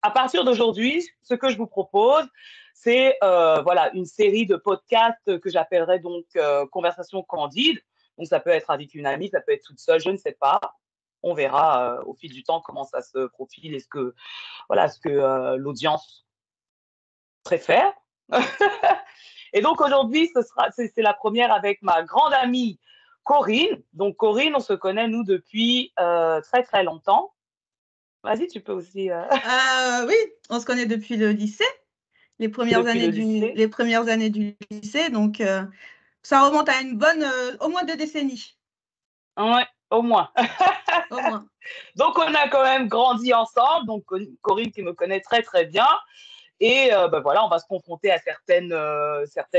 à partir d'aujourd'hui, ce que je vous propose, c'est voilà, une série de podcasts que j'appellerais donc Conversation candide. Donc, ça peut être avec une amie, ça peut être toute seule, je ne sais pas. On verra au fil du temps comment ça se profile et voilà, ce que l'audience préfère. Et donc aujourd'hui, c'est la première avec ma grande amie Corinne. Donc Corinne, on se connaît nous depuis très très longtemps. Vas-y, tu peux aussi. Oui, on se connaît depuis le lycée, Depuis le lycée. les premières années du lycée, donc ça remonte à une bonne, au moins 2 décennies, Ouais, au moins. au moins. Donc on a quand même grandi ensemble. Donc Corinne qui me connaît très très bien. Et ben voilà, on va se confronter à certaines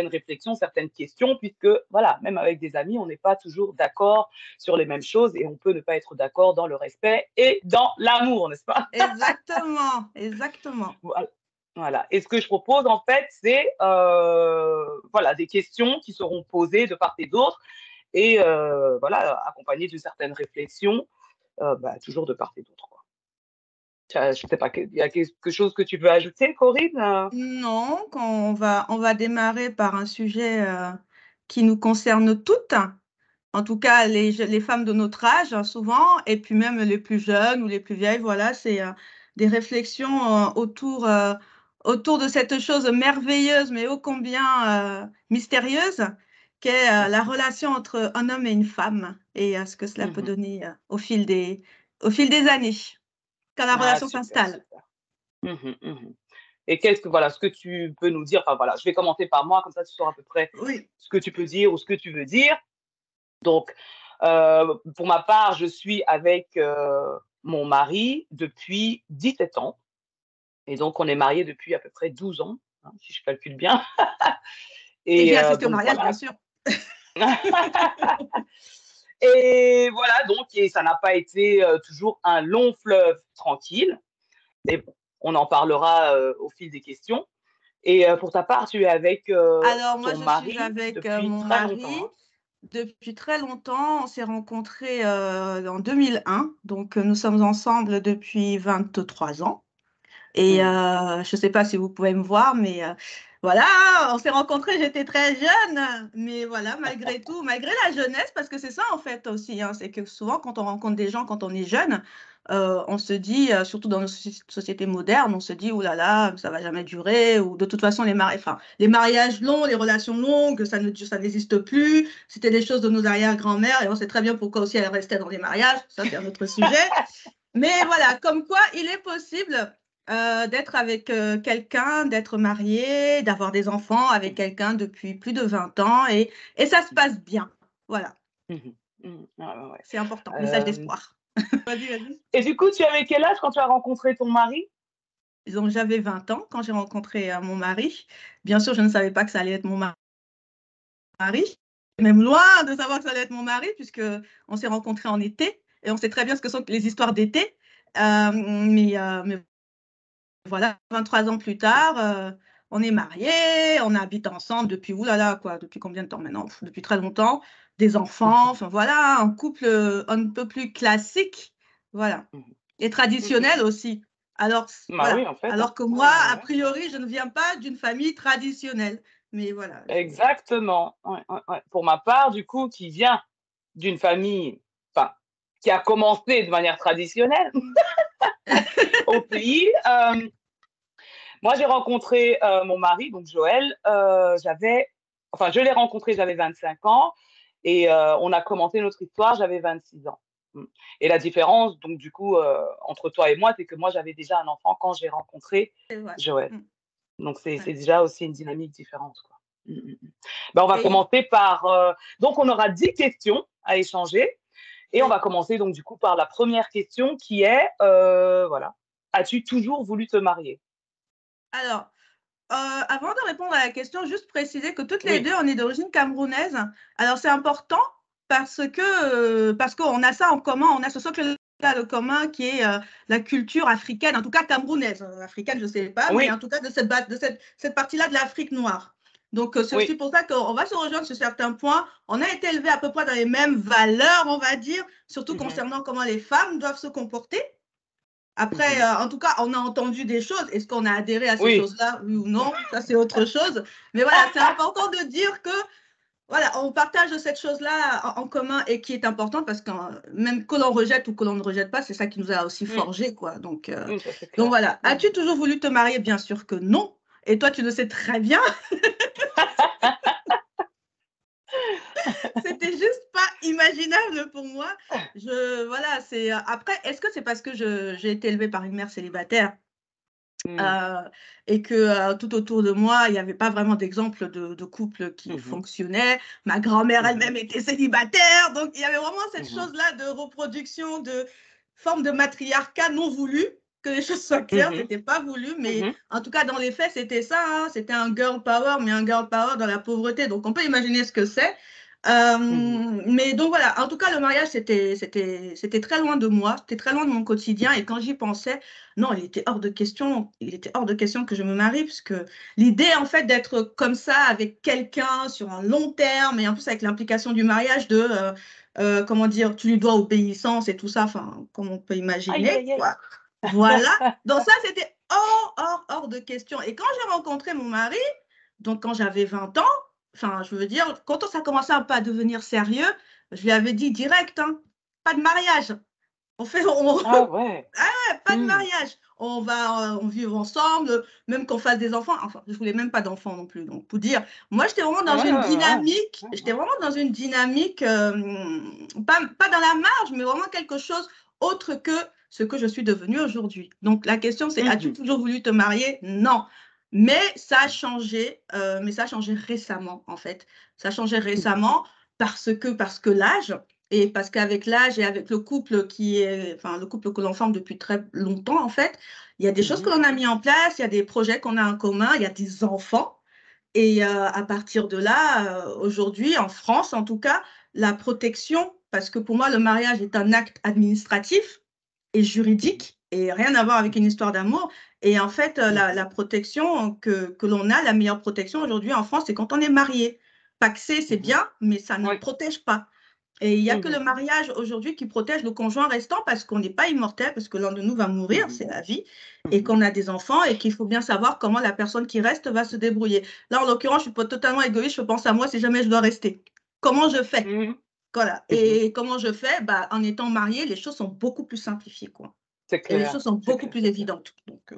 réflexions, certaines questions, puisque voilà, même avec des amis, on n'est pas toujours d'accord sur les mêmes choses et on peut ne pas être d'accord dans le respect et dans l'amour, n'est-ce pas? Exactement, exactement. Voilà. Et ce que je propose, en fait, c'est voilà, des questions qui seront posées de part et d'autre et voilà, accompagnées d'une certaine réflexion, bah, toujours de part et d'autre. Je ne sais pas, il y a quelque chose que tu veux ajouter, Corinne? Non, on va démarrer par un sujet qui nous concerne toutes, en tout cas les femmes de notre âge, hein, souvent, et puis même les plus jeunes ou les plus vieilles, voilà, c'est des réflexions autour de cette chose merveilleuse, mais ô combien mystérieuse, qu'est la relation entre un homme et une femme, et ce que cela peut Mhm. donner au fil des années, quand la Ah, relation super, s'installe. super. Mhm, mhm. Et voilà, ce que tu peux nous dire, enfin voilà, je vais commencer par moi, comme ça tu sauras à peu près Oui. ce que tu peux dire ou ce que tu veux dire. Donc, pour ma part, je suis avec mon mari depuis 17 ans. Et donc, on est mariés depuis à peu près 12 ans, hein, si je calcule bien. Et Et j'ai assisté au donc, mariage, bien voilà. sûr. Et voilà, donc, et ça n'a pas été toujours un long fleuve tranquille. Mais bon, on en parlera au fil des questions. Et pour ta part, tu es avec Alors, moi, ton je suis mari avec depuis mon très mari longtemps, hein. depuis très longtemps. On s'est rencontrés en 2001. Donc, nous sommes ensemble depuis 23 ans. Et Mhm. je ne sais pas si vous pouvez me voir, mais voilà, on s'est rencontrés, j'étais très jeune. Mais voilà, malgré tout, malgré la jeunesse, parce que c'est ça en fait aussi, hein, c'est que souvent quand on rencontre des gens quand on est jeune, on se dit, surtout dans nos sociétés modernes, on se dit, ouh là là, ça va jamais durer, ou de toute façon, les mariages longs, les relations longues, ça n'existe plus. C'était des choses de nos arrière-grand-mères, et on sait très bien pourquoi aussi elles restaient dans les mariages. Ça, c'est un autre sujet. Mais voilà, comme quoi il est possible d'être avec quelqu'un, d'être marié, d'avoir des enfants avec quelqu'un depuis plus de 20 ans et ça se passe bien. Voilà, Mhm. Mhm. Ouais, ouais, ouais. c'est important, message Euh, d'espoir. Vas-y, vas-y. et du coup, tu avais quel âge quand tu as rencontré ton mari? Donc, j'avais 20 ans quand j'ai rencontré mon mari. Bien sûr, je ne savais pas que ça allait être mon mari, même loin de savoir que ça allait être mon mari, puisque on s'est rencontrés en été et on sait très bien ce que sont les histoires d'été. Mais voilà, 23 ans plus tard, on est mariés, on habite ensemble depuis, oulala, quoi, depuis combien de temps maintenant? Depuis très longtemps, des enfants, enfin voilà, un couple un peu plus classique, voilà, Mhm. et Mhm. traditionnel aussi. Alors, Bah oui, voilà, en fait, hein. alors que Ouais, moi, ouais, a ouais. priori, je ne viens pas d'une famille traditionnelle. Mais voilà, Exactement. Ouais, ouais, ouais. Pour ma part, du coup, qui vient d'une famille, enfin, qui a commencé de manière traditionnelle au pays, moi, j'ai rencontré mon mari, donc Joël, enfin, je l'ai rencontré, j'avais 25 ans et on a commencé notre histoire, j'avais 26 ans. Mm. Et la différence, donc, du coup, entre toi et moi, c'est que moi, j'avais déjà un enfant quand j'ai rencontré c'est vrai. Joël. Mm, Donc, ouais. c'est déjà aussi une dynamique différente, quoi. Mm, mm, mm. Ben, on va Et commencer par. Donc, on aura 10 questions à échanger. Et on oui. va commencer, donc, du coup, par la première question qui est voilà. As-tu toujours voulu te marier? Alors, avant de répondre à la question, juste préciser que toutes les Oui, deux, on est d'origine camerounaise. Alors, c'est important parce qu'on a ça en commun, on a ce socle-là de commun qui est la culture africaine, en tout cas camerounaise. Africaine, je ne sais pas, mais en oui, tout cas cette partie-là de l'Afrique noire. Donc, c'est aussi oui. pour ça qu'on va se rejoindre sur certains points. On a été élevés à peu près dans les mêmes valeurs, on va dire, surtout Mhm, concernant comment les femmes doivent se comporter. Après, en tout cas, on a entendu des choses. Est-ce qu'on a adhéré à ces Oui. choses-là, oui ou non? Ça, c'est autre chose. Mais voilà, c'est important de dire que voilà, on partage cette chose-là en commun et qui est importante parce que même que l'on rejette ou que l'on ne rejette pas, c'est ça qui nous a aussi forgé, quoi. Ça c'est Donc clair. voilà. As-tu toujours voulu te marier? Bien sûr que non. Et toi, tu le sais très bien. C'était juste pas imaginable pour moi. Voilà, c'est après, est-ce que c'est parce que j'ai été élevée par une mère célibataire et que tout autour de moi, il n'y avait pas vraiment d'exemple de couple qui fonctionnait. Ma grand-mère elle-même était célibataire, donc il y avait vraiment cette chose-là de reproduction, de forme de matriarcat non voulu. Que les choses soient claires, c'était pas voulu, mais en tout cas dans les faits, c'était ça. Hein, c'était un girl power, mais un girl power dans la pauvreté. Donc on peut imaginer ce que c'est. Mais donc voilà, en tout cas, le mariage, c'était très loin de moi, c'était très loin de mon quotidien. Et quand j'y pensais, non, il était hors de question que je me marie, parce que l'idée, en fait, d'être comme ça avec quelqu'un sur un long terme, et en plus avec l'implication du mariage comment dire, tu lui dois obéissance et tout ça, enfin, comme on peut Aïe, imaginer, aïe, aïe. quoi. Voilà. Donc ça, c'était hors de question. Et quand j'ai rencontré mon mari, donc quand j'avais 20 ans, enfin, je veux dire, quand ça commençait un peu à devenir sérieux, je lui avais dit direct, hein, pas de mariage. Ah ouais. Pas de mariage. On vivre ensemble, même qu'on fasse des enfants. Enfin, je voulais même pas d'enfants non plus. Donc, pour dire, moi, j'étais vraiment dans une dynamique, pas dans la marge, mais vraiment quelque chose autre que ce que je suis devenue aujourd'hui. Donc, la question, c'est, as-tu toujours voulu te marier? Non. Mais ça a changé, récemment, en fait. Ça a changé récemment parce que l'âge, et parce qu'avec l'âge et avec le couple le couple que l'on forme depuis très longtemps, en fait, il y a des choses que l'on a mis en place, il y a des projets qu'on a en commun, il y a des enfants. Et à partir de là, aujourd'hui, en France en tout cas, la protection, parce que pour moi, le mariage est un acte administratif et juridique et rien à voir avec une histoire d'amour. Et en fait, la protection que l'on a, la meilleure protection aujourd'hui en France, c'est quand on est marié. Pacsé, c'est bien, mais ça ne Oui. protège pas. Et il n'y a que le mariage aujourd'hui qui protège le conjoint restant parce qu'on n'est pas immortel, parce que l'un de nous va mourir, c'est la vie, et qu'on a des enfants et qu'il faut bien savoir comment la personne qui reste va se débrouiller. Là, en l'occurrence, je ne suis pas totalement égoïste, je pense à moi si jamais je dois rester. Comment je fais? Voilà. Et comment je fais? Bah, en étant mariée, les choses sont beaucoup plus simplifiées, quoi. C'est Et les clair. choses sont C'est beaucoup clair, plus c'est clair. évidentes. Donc,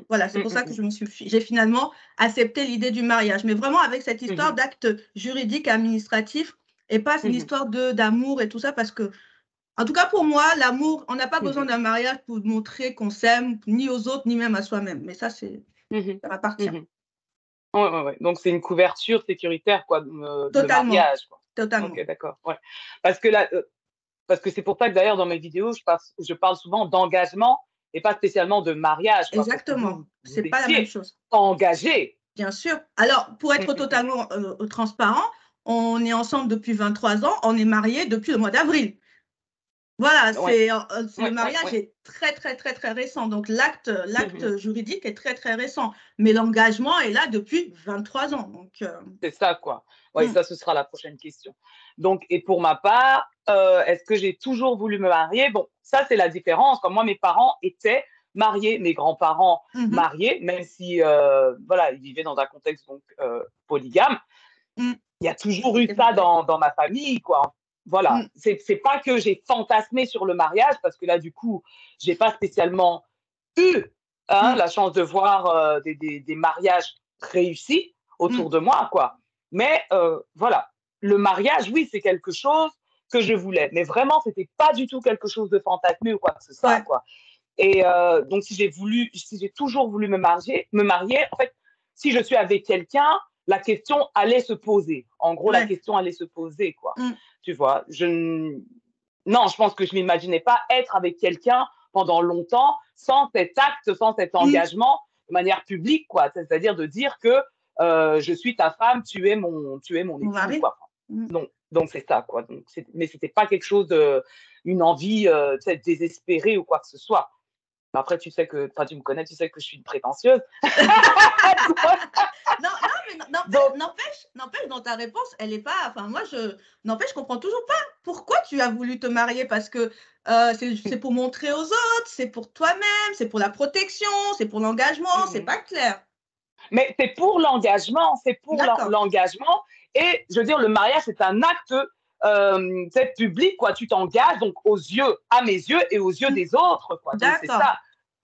voilà, c'est pour ça que j'ai finalement accepté l'idée du mariage, mais vraiment avec cette histoire d'acte juridique, administratif, et pas une histoire d'amour et tout ça, parce que, en tout cas pour moi, l'amour, on n'a pas besoin d'un mariage pour montrer qu'on s'aime, ni aux autres, ni même à soi-même. Mais ça, ça m'appartient. Ouais, ouais, ouais. Donc c'est une couverture sécuritaire, quoi, le Totalement, mariage, quoi. OK, totalement. d'accord, ouais. Parce que là, parce que c'est pour ça que d'ailleurs dans mes vidéos, je parle souvent d'engagement et pas spécialement de mariage, quoi, pour que Exactement. vous C'est pas la même étiez chose. engagés. Bien sûr. Alors, pour être totalement transparent, on est ensemble depuis 23 ans, on est mariés depuis le mois d'avril. Voilà, Ouais, le ouais, ouais, mariage ouais. est très, très, très, très récent. Donc, l'acte juridique est très, très récent. Mais l'engagement est là depuis 23 ans. Donc, C'est ça, quoi. Ouais, hmm, ça, ce sera la prochaine question. Donc, et pour ma part, est-ce que j'ai toujours voulu me marier? Bon, ça, c'est la différence. Comme moi, mes parents étaient mariés, mes grands-parents mhm, mariés, même si, voilà, ils vivaient dans un contexte donc polygame. hmm, Il y a toujours eu c'était ça vrai. dans ma famille, quoi. Voilà. Hmm, C'est pas que j'ai fantasmé sur le mariage, parce que là, du coup, j'ai pas spécialement eu hein, hmm, la chance de voir des mariages réussis hmm, autour de moi, quoi. Mais voilà, le mariage, oui, c'est quelque chose que je voulais, mais vraiment, c'était pas du tout quelque chose de fantasmé ou quoi que ce soit, ouais. quoi. Et donc, si j'ai toujours voulu me marier, en fait, si je suis avec quelqu'un, la question allait se poser. En gros, la Ouais. question allait se poser, quoi. Hmm, Tu vois, non, je pense que je m'imaginais pas être avec quelqu'un pendant longtemps sans cet acte, sans cet hmm, engagement de manière publique, quoi. C'est-à-dire de dire que je suis ta femme, tu es mon mon époux, mari. quoi. Hmm. Donc c'est ça, quoi. Mais c'était pas quelque chose une envie désespérée ou quoi que ce soit. Après, tu sais que, enfin, tu me connais, tu sais que je suis une prétentieuse. Non, non, mais Donc, n'empêche, dans ta réponse, elle est pas. Enfin, moi, n'empêche, je comprends toujours pas. Pourquoi tu as voulu te marier? Parce que c'est pour montrer aux autres, c'est pour toi-même, c'est pour la protection, c'est pour l'engagement, c'est mhm. pas clair. Mais c'est pour l'engagement, c'est pour D'accord, l'engagement. Et je veux dire, le mariage, c'est un acte c'est public, quoi. Tu t'engages donc aux yeux, à mes yeux et aux yeux mm, des autres, quoi. Donc c'est d'accord, ça,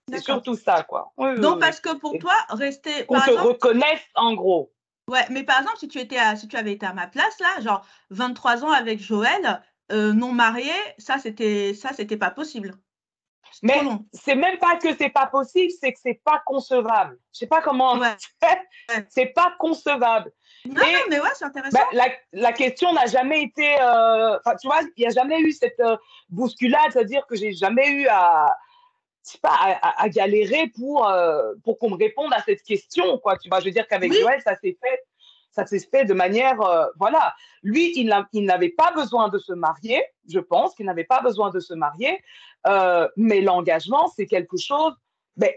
c'est d'accord. surtout ça, quoi. Oui, oui, Donc, oui. parce que pour Et toi, rester, qu'on par te exemple, reconnaisse en gros. ouais, mais par exemple, si tu avais été à ma place, là, genre 23 ans avec Joël, non marié, ça, c'était pas possible. C'est trop Mais long. c'est même pas que c'est pas possible, c'est que c'est pas concevable. Je sais pas comment. Ouais, ouais. C'est pas concevable. Non, non, Et mais ouais, c'est ben, intéressant. la question n'a jamais été. Enfin, tu vois, il n'y a jamais eu cette bousculade, c'est-à-dire que j'ai jamais eu je sais pas, à galérer pour qu'on me réponde à cette question, quoi. Tu vois, je veux dire qu'avec Oui, Joël, ça s'est fait de manière, voilà. Lui, il n'avait pas besoin de se marier, je pense qu'il n'avait pas besoin de se marier, mais l'engagement, c'est quelque chose, ben,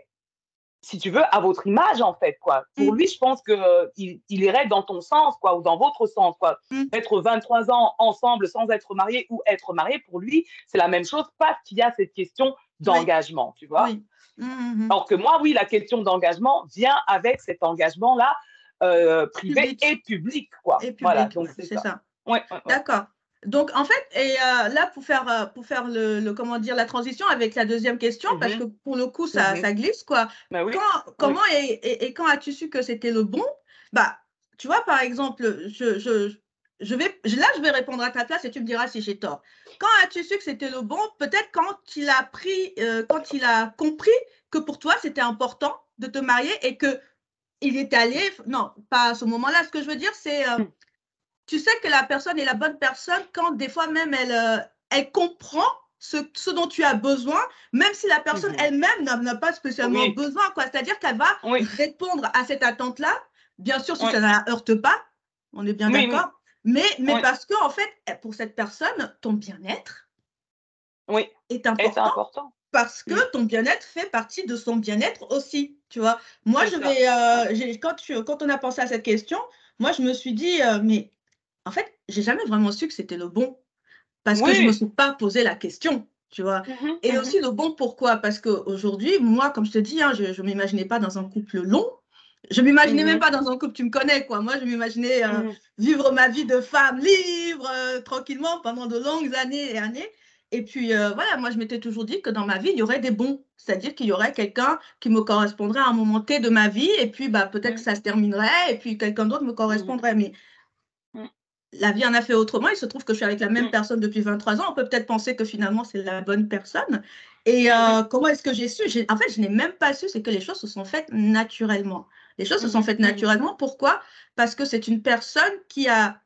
si tu veux, à votre image, en fait, quoi. Pour mm, lui, je pense que il irait dans ton sens, quoi, ou dans votre sens, quoi. mm, Être 23 ans ensemble sans être marié ou être marié, pour lui, c'est la même chose parce qu'il y a cette question oui, d'engagement, tu vois. oui. Mm. Alors que moi, oui, la question d'engagement vient avec cet engagement-là, privé et Public public, quoi. et Voilà, public, donc ouais, c'est c'est ça. ça. Ouais, ouais, ouais. D'accord. Donc, en fait, et là, pour faire comment dire, la transition avec la deuxième question, parce que Mhm, pour le coup, ça, mhm. ça glisse, quoi. Ben oui, oui. Comment et quand as-tu su que c'était le bon? Bah, tu vois, par exemple, là, je vais répondre à ta place et tu me diras si j'ai tort. Quand as-tu su que c'était le bon? Peut-être quand il a compris que pour toi, c'était important de te marier et que il est allé, non, pas à ce moment-là. Ce que je veux dire, c'est tu sais que la personne est la bonne personne quand des fois même elle comprend ce dont tu as besoin, même si la personne Mhm. elle-même n'a pas spécialement Oui, besoin, quoi. C'est-à-dire qu'elle va oui, répondre à cette attente-là, bien sûr si oui, ça ne la heurte pas, on est bien oui, oui, d'accord, mais oui, parce que en fait, pour cette personne, ton bien-être oui. est Et c'est important important. parce Mm. que ton bien-être fait partie de son bien-être aussi, tu vois. Moi, C'est ça. quand on a pensé à cette question, moi, je me suis dit, mais en fait, j'ai jamais vraiment su que c'était le bon parce que je me Oui. suis pas posé la question, tu vois. Mhm, Et mhm, aussi le bon pourquoi? Parce qu'aujourd'hui, moi, comme je te dis, hein, je m'imaginais pas dans un couple long. Je m'imaginais même mhm, pas dans un couple, tu me connais, quoi. Moi, je m'imaginais mhm, vivre ma vie de femme libre, tranquillement, pendant de longues années et années. Et puis, voilà, moi, je m'étais toujours dit que dans ma vie, il y aurait des bons. C'est-à-dire qu'il y aurait quelqu'un qui me correspondrait à un moment T de ma vie. Et puis, bah, peut-être que mhm, ça se terminerait. Et puis, quelqu'un d'autre me mhm, correspondrait. Mais mhm, la vie en a fait autrement. Il se trouve que je suis avec la même mhm, personne depuis 23 ans. On peut peut-être penser que finalement, c'est la bonne personne. Et mhm, comment est-ce que j'ai su? En fait, je n'ai même pas su, c'est que les choses se sont faites naturellement. Les choses se sont mhm, faites mhm. naturellement. Pourquoi? Parce que c'est une personne qui a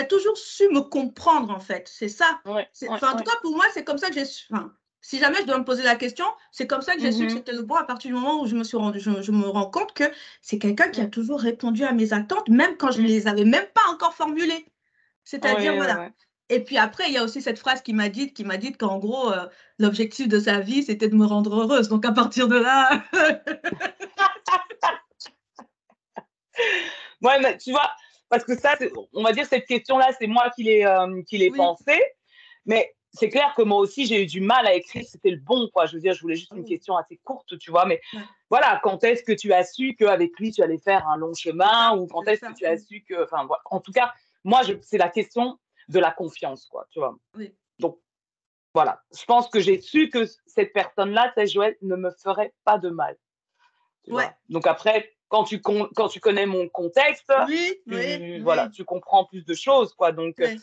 toujours su me comprendre, en fait. C'est ça. Ouais, ouais, Enfin, en tout ouais. cas, pour moi, c'est comme ça que j'ai su. Enfin, si jamais je dois me poser la question, c'est comme ça que j'ai su que Mhm, c'était le bon à partir du moment où je me rends compte que c'est quelqu'un qui a mhm, toujours répondu à mes attentes, même quand je ne mhm. les avais même pas encore formulées. C'est-à-dire, Ouais, ouais, voilà. ouais. Et puis après, il y a aussi cette phrase qui m'a dit qu'en gros, l'objectif de sa vie, c'était de me rendre heureuse. Donc à partir de là, Ouais, mais tu vois, parce que ça, on va dire cette question-là, c'est moi qui l'ai oui, pensée, mais c'est clair que moi aussi, j'ai eu du mal à écrire, c'était le bon, quoi. Je veux dire, je voulais juste une oui, question assez courte, tu vois, mais ouais, voilà, quand est-ce que tu as su qu'avec lui, tu allais faire un long c'est chemin, ça, ou quand c'est est-ce que ça. tu as su que, enfin, voilà. En tout cas, moi, c'est la question de la confiance, quoi, tu vois. Oui, Donc, voilà, je pense que j'ai su que cette personne-là, cette Joël, ne me ferait pas de mal, tu ouais, vois. Donc après, quand tu connais mon contexte, oui, oui, voilà, oui, tu comprends plus de choses, quoi. Donc, oui.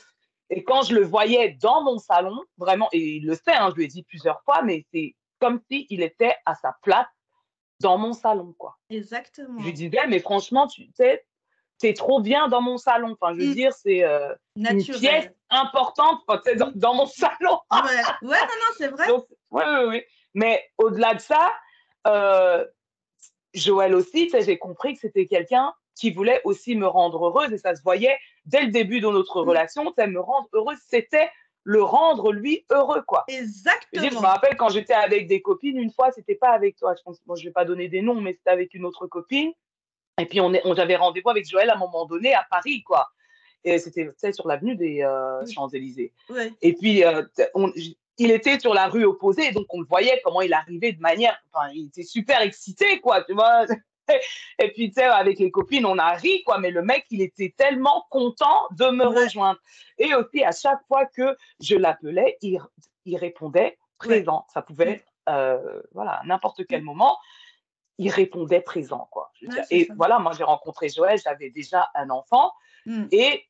et quand je le voyais dans mon salon, vraiment, et il le sait, hein, je lui ai dit plusieurs fois, mais c'est comme s'il était à sa place dans mon salon, quoi. Je lui Exactement. disais, mais franchement, tu sais, t'es trop bien dans mon salon. Enfin, je veux Mm, dire, c'est une pièce naturel. importante enfin, tu sais, Mm, dans mon salon. ouais, ouais, non, non, c'est vrai. Donc, oui, oui, oui. Mais au-delà de ça, euh, Joël aussi, tu sais, j'ai compris que c'était quelqu'un qui voulait aussi me rendre heureuse et ça se voyait dès le début de notre Mm, relation, tu sais, me rendre heureuse, c'était le rendre lui heureux, quoi. Je veux dire, je me exactement. rappelle quand j'étais avec des copines, une fois, c'était pas avec toi, je pense, bon, je vais pas donner des noms, mais c'était avec une autre copine. Et puis, j'avais rendez-vous avec Joël à un moment donné à Paris, quoi. Et c'était, tu sais, sur l'avenue des Champs-Élysées. Ouais. Et puis, il était sur la rue opposée, donc on le voyait comment il arrivait de manière. Enfin, il était super excité, quoi, tu vois. Et puis, tu sais, avec les copines, on a ri, quoi, mais le mec, il était tellement content de me Ouais. rejoindre. Et aussi, à chaque fois que je l'appelais, il répondait Ouais. présent. Ça pouvait être, voilà, à n'importe quel moment, il répondait présent, quoi. Je veux Ouais, dire. c'est Et ça. voilà, moi, j'ai rencontré Joël, j'avais déjà un enfant. Mm. Et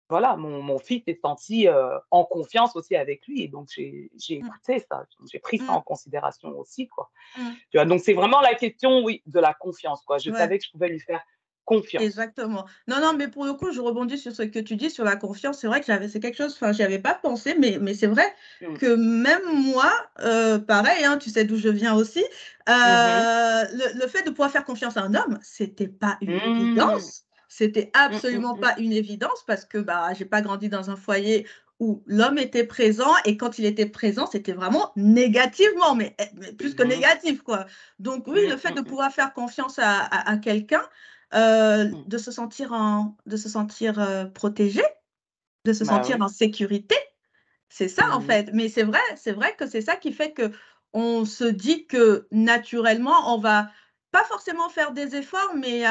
voilà, mon fils s'est senti en confiance aussi avec lui. Et donc, j'ai Mm. écouté ça. J'ai pris ça Mm. en considération aussi, quoi. Mm. Tu vois, donc, c'est vraiment la question, oui, de la confiance, quoi. Je Ouais. savais que je pouvais lui faire confiance. Exactement. Non, non, mais pour le coup, je rebondis sur ce que tu dis sur la confiance. C'est vrai que c'est quelque chose, enfin, j'y avais pas pensé, mais c'est vrai Mm. que même moi, pareil, hein, tu sais d'où je viens aussi, Mhm. le fait de pouvoir faire confiance à un homme, c'était pas une Mm. évidence. C'était Mm, mm, absolument mm. pas une évidence parce que bah, j'ai pas grandi dans un foyer où l'homme était présent et quand il était présent, c'était vraiment négativement, mais plus que Mhm. négatif, quoi. Donc oui, Mm, le fait mm, de mm, pouvoir faire confiance à quelqu'un, mm. de se sentir protégé, de se Bah sentir oui. en sécurité. C'est ça en Mhm. fait. Mais c'est vrai que c'est ça qui fait que on se dit que naturellement, on va pas forcément faire des efforts, mais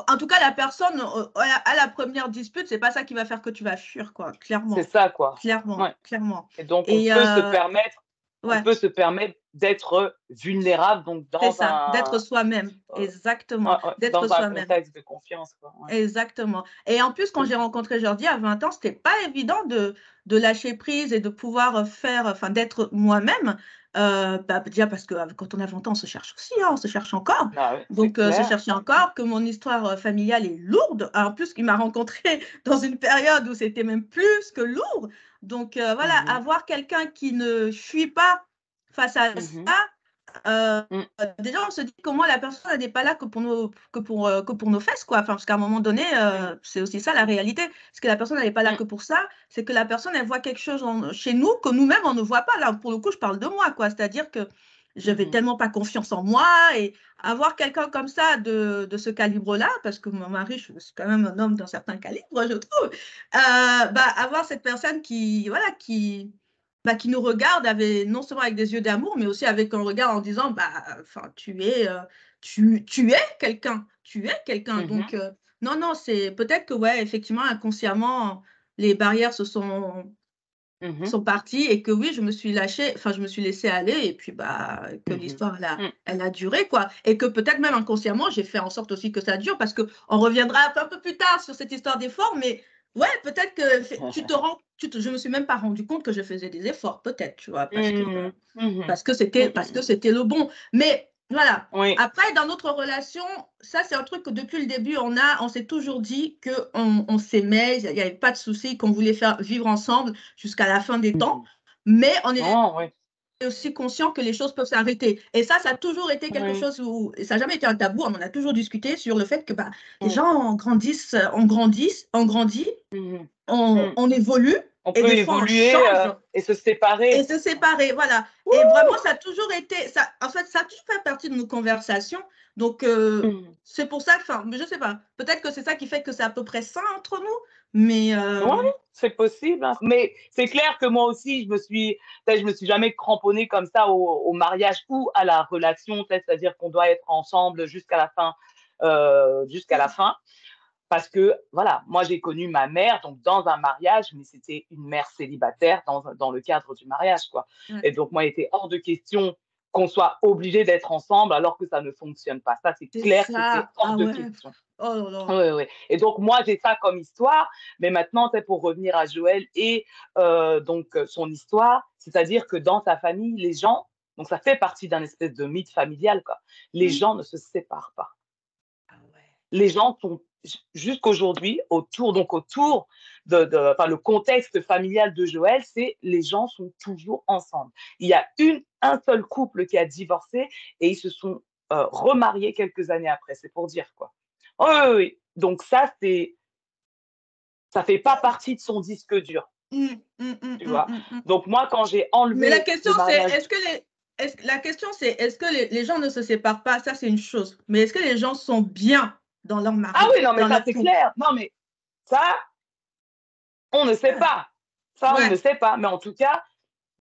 en tout cas, la personne, à la première dispute, c'est pas ça qui va faire que tu vas fuir, quoi. C'est Clairement, ça, quoi. clairement, Ouais. clairement. Et donc, Et on ouais. peut se permettre d'être vulnérable, donc C'est ça, d'être soi-même, euh, exactement, d'être dans un soi-même. contexte de confiance, quoi. Ouais. Exactement. Et en plus, quand j'ai rencontré Jordi à 20 ans, c'était pas évident de lâcher prise et de pouvoir faire, enfin, d'être moi-même. Bah, déjà parce que quand on a 20 ans, on se cherche aussi, hein, on se cherche encore. Ah oui, c'est Donc, se clair. chercher encore, que mon histoire familiale est lourde. En plus, il m'a rencontré dans une période où c'était même plus que lourd. Donc, voilà, Mhm. avoir quelqu'un qui ne fuit pas face à Mhm. ça, euh, Mm. déjà, on se dit que moi, la personne, elle n'est pas là que pour nos fesses, quoi. Enfin, parce qu'à un moment donné, Mm. c'est aussi ça la réalité. Parce que la personne, elle n'est pas là Mm. que pour ça. C'est que la personne, elle voit quelque chose chez nous que nous-mêmes, on ne voit pas. Là, pour le coup, je parle de moi, quoi. C'est-à-dire que je n'avais Mhm. tellement pas confiance en moi et avoir quelqu'un comme ça de ce calibre-là, parce que mon mari, c'est quand même un homme d'un certain calibre, je trouve. Bah, avoir cette personne qui, voilà, bah, qui nous regarde avec, non seulement avec des yeux d'amour, mais aussi avec un regard en disant, bah, enfin, tu es quelqu'un, tu es quelqu'un. Donc, Mhm. non, non, c'est peut-être que, ouais, effectivement, inconsciemment, les barrières Mhm. sont parties et que oui, je me suis lâchée, enfin, je me suis laissée aller et puis, bah, que Mhm. l'histoire, Mm. elle a duré, quoi. Et que peut-être même inconsciemment, j'ai fait en sorte aussi que ça dure parce qu'on reviendra un peu plus tard sur cette histoire d'effort, mais ouais, peut-être que je me suis même pas rendu compte que je faisais des efforts, peut-être, tu vois, Mhm. Mhm. parce que Mhm. c'était le bon. Mais voilà. Oui. Après, dans notre relation, ça, c'est un truc que depuis le début, on s'est toujours dit on s'aimait, il n'y avait pas de souci, qu'on voulait faire vivre ensemble jusqu'à la fin des temps. Mhm. Mais on est Oh, oui. aussi conscient que les choses peuvent s'arrêter. Et ça a toujours été quelque Oui. chose où, et ça n'a jamais été un tabou, on en a toujours discuté sur le fait que bah, les Mm. gens grandissent, on grandit, Mhm. Mm. on évolue, On et peut des fois on évoluer change et se et séparer. se séparer, voilà. Et vraiment, Ouh! ça a toujours été, ça, en fait, ça a toujours fait partie de nos conversations. Donc, Mhm. c'est pour ça, enfin, je sais pas, peut-être que c'est ça qui fait que c'est à peu près ça entre nous, mais Ouais, c'est possible, hein. Mais c'est clair que moi aussi, je me suis jamais cramponnée comme ça au mariage ou à la relation, c'est-à-dire qu'on doit être ensemble jusqu'à la fin, jusqu'à la fin. Parce que, voilà, moi j'ai connu ma mère, donc dans un mariage, mais c'était une mère célibataire dans le cadre du mariage, quoi. ouais, Et donc, moi, il était hors de question qu'on soit obligé d'être ensemble alors que ça ne fonctionne pas. Ça, c'est c'est clair, c'était ça. hors Ah de ouais. question. Oh là là. Oui, oui. Et donc, moi, j'ai ça comme histoire. Mais maintenant, c'est pour revenir à Joël et son histoire, c'est-à-dire que dans sa famille, les gens, donc ça fait partie d'un espèce de mythe familial, quoi. Les Mm. gens ne se séparent pas. Ah ouais. Les gens sont jusqu'aujourd'hui autour enfin, le contexte familial de Joël, c'est les gens sont toujours ensemble. Il y a un seul couple qui a divorcé et ils se sont remariés quelques années après. C'est pour dire quoi. Oh, oui, oui, oui. Donc ça fait pas partie de son disque dur, Mm, mm, mm, tu mm, vois. mm, mm. Donc moi, quand j'ai Mais la enlevé question, le c'est mariage, est-ce que la question, c'est est-ce que les gens ne se séparent pas? Ça, c'est une chose. Mais est-ce que les gens sont bien dans leur Ah oui, mariage, non, mais dans ça, leur c'est couple? clair. Non, mais ça, on ne sait Ouais. pas. Ça, on ne Ouais. sait pas. Mais en tout cas,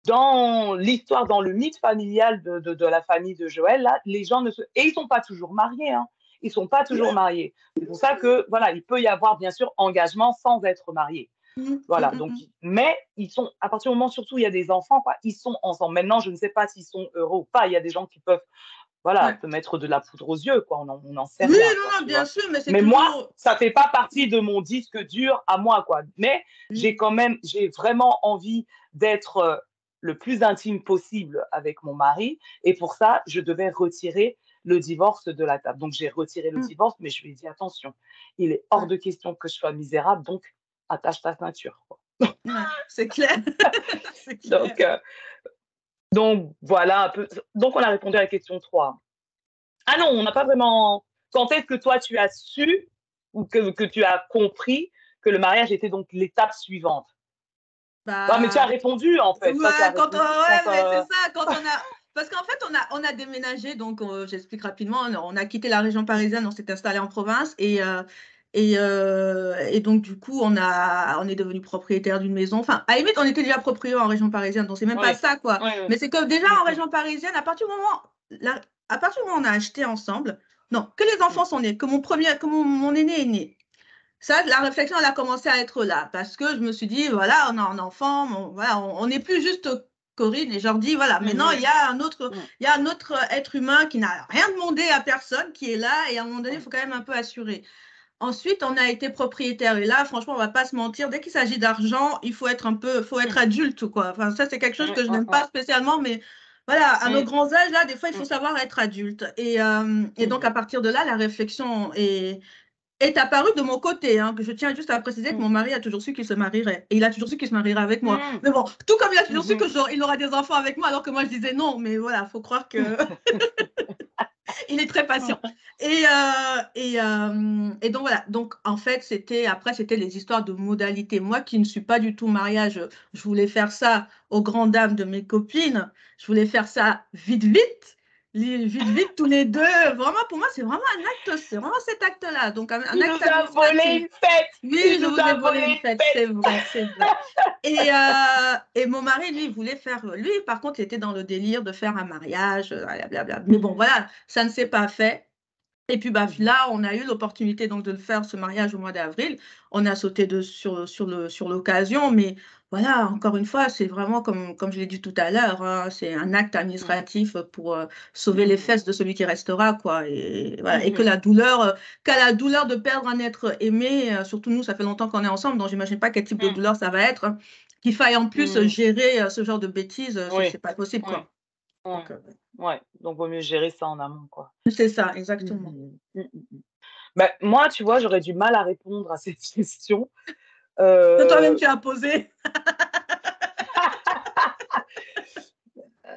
dans l'histoire, dans le mythe familial de la famille de Joël, là, les gens ne se... Et ils ne sont pas toujours mariés, hein. Ils ne sont pas toujours mariés. C'est pour ça que, voilà, il peut y avoir, bien sûr, engagement sans être marié. Mm, Voilà, mm, donc, mm, mais ils sont, à partir du moment, surtout, il y a des enfants, quoi, ils sont ensemble. Maintenant, je ne sais pas s'ils sont heureux ou pas. Il y a des gens qui peuvent, mm. voilà, Ouais. te mettre de la poudre aux yeux, quoi. On n'en sait Oui, rien, non, quoi, non, tu bien vois. sûr, mais c'est Mais moi, toujours. ça fait pas partie de mon disque dur à moi, quoi. Mais Oui. j'ai vraiment envie d'être le plus intime possible avec mon mari. Et pour ça, je devais retirer le divorce de la table. Donc, j'ai retiré le Mm, divorce, mais je lui ai dit, attention, il est hors ouais. de question que je sois misérable, donc attache ta ceinture, quoi. Ouais, c'est clair. C'est clair. Donc, euh, donc, voilà un peu. Donc, on a répondu à la question 3. Ah non, on n'a pas vraiment. Quand est-ce que toi, tu as su ou que tu as compris que le mariage était donc l'étape suivante? Non, mais tu as Bah, répondu, en fait. Ça, tu as ouais, répondu ouais, quand. mais c'est ça, quand on a. Parce qu'en fait, on a déménagé, donc j'explique rapidement, on a quitté la région parisienne, on s'est installé en province et donc du coup, on est devenu propriétaire d'une maison. Enfin, à la limite, on était déjà propriétaire en région parisienne, donc c'est même pas Oui, ça, quoi. oui, oui. Mais c'est que déjà Mm, en mm, région parisienne, à partir du moment où on a acheté ensemble, non, que les enfants mm, sont nés, que mon aîné est né. Ça, la réflexion, elle a commencé à être là parce que je me suis dit, voilà, on a un enfant, voilà, on n'est plus juste Corinne et Jordi, voilà. Maintenant, mhm, mm, il y a un autre être humain qui n'a rien demandé à personne, qui est là et à un moment donné, il mm, faut quand même un peu assurer. Ensuite, on a été propriétaire et là, franchement, on va pas se mentir, dès qu'il s'agit d'argent, faut être mm, adulte, quoi. Enfin, ça, c'est quelque chose mm, que je mm, n'aime pas spécialement, mais voilà, à nos mm, grands âges, là, des fois, il faut mm, savoir être adulte. Et donc, à mhm, partir de là, la réflexion est apparu de mon côté, hein, que je tiens juste à préciser que mm, mon mari a toujours su qu'il se marierait. Et il a toujours su qu'il se marierait avec moi. mm, Mais bon, tout comme il a toujours su mhm. il aura des enfants avec moi, alors que moi je disais non. Mais voilà, il faut croire que il est très patient. Et donc voilà. Donc en fait, c'était les histoires de modalités. Moi qui ne suis pas du tout mariage, je voulais faire ça aux grandes dames de mes copines. Je voulais faire ça vite, vite. Vite, vite, tous les deux. Vraiment, pour moi, c'est vraiment un acte, c'est vraiment cet acte-là. Donc, un Tu nous acte as volé administratif. une fête! Tu Oui, je nous vous ai as volé volé une une fête, fête! c'est vrai, c'est vrai. Et mon mari, lui, voulait faire. Lui, par contre, il était dans le délire de faire un mariage, blablabla. Mais bon, voilà, ça ne s'est pas fait. Et puis bah, Mhm, là, on a eu l'opportunité donc de le faire, ce mariage au mois d'avril. On a sauté sur l'occasion, mais voilà, encore une fois, c'est vraiment comme je l'ai dit tout à l'heure, hein, c'est un acte mm, administratif pour sauver les mhm, fesses de celui qui restera, quoi. Et, voilà, et mhm, qu'à la douleur de perdre un être aimé, surtout nous, ça fait longtemps qu'on est ensemble, donc j'imagine pas quel type de mm, douleur ça va être, hein, qu'il faille en plus mm. gérer ce genre de bêtises, Oui, c'est pas possible, oui, quoi. oui. Donc, Ouais, donc vaut mieux gérer ça en amont, quoi. c'est ça, exactement. Mhm, mhm, mhm. Bah, moi, tu vois, j'aurais du mal à répondre à cette question. Que toi-même, Euh, tu as posé.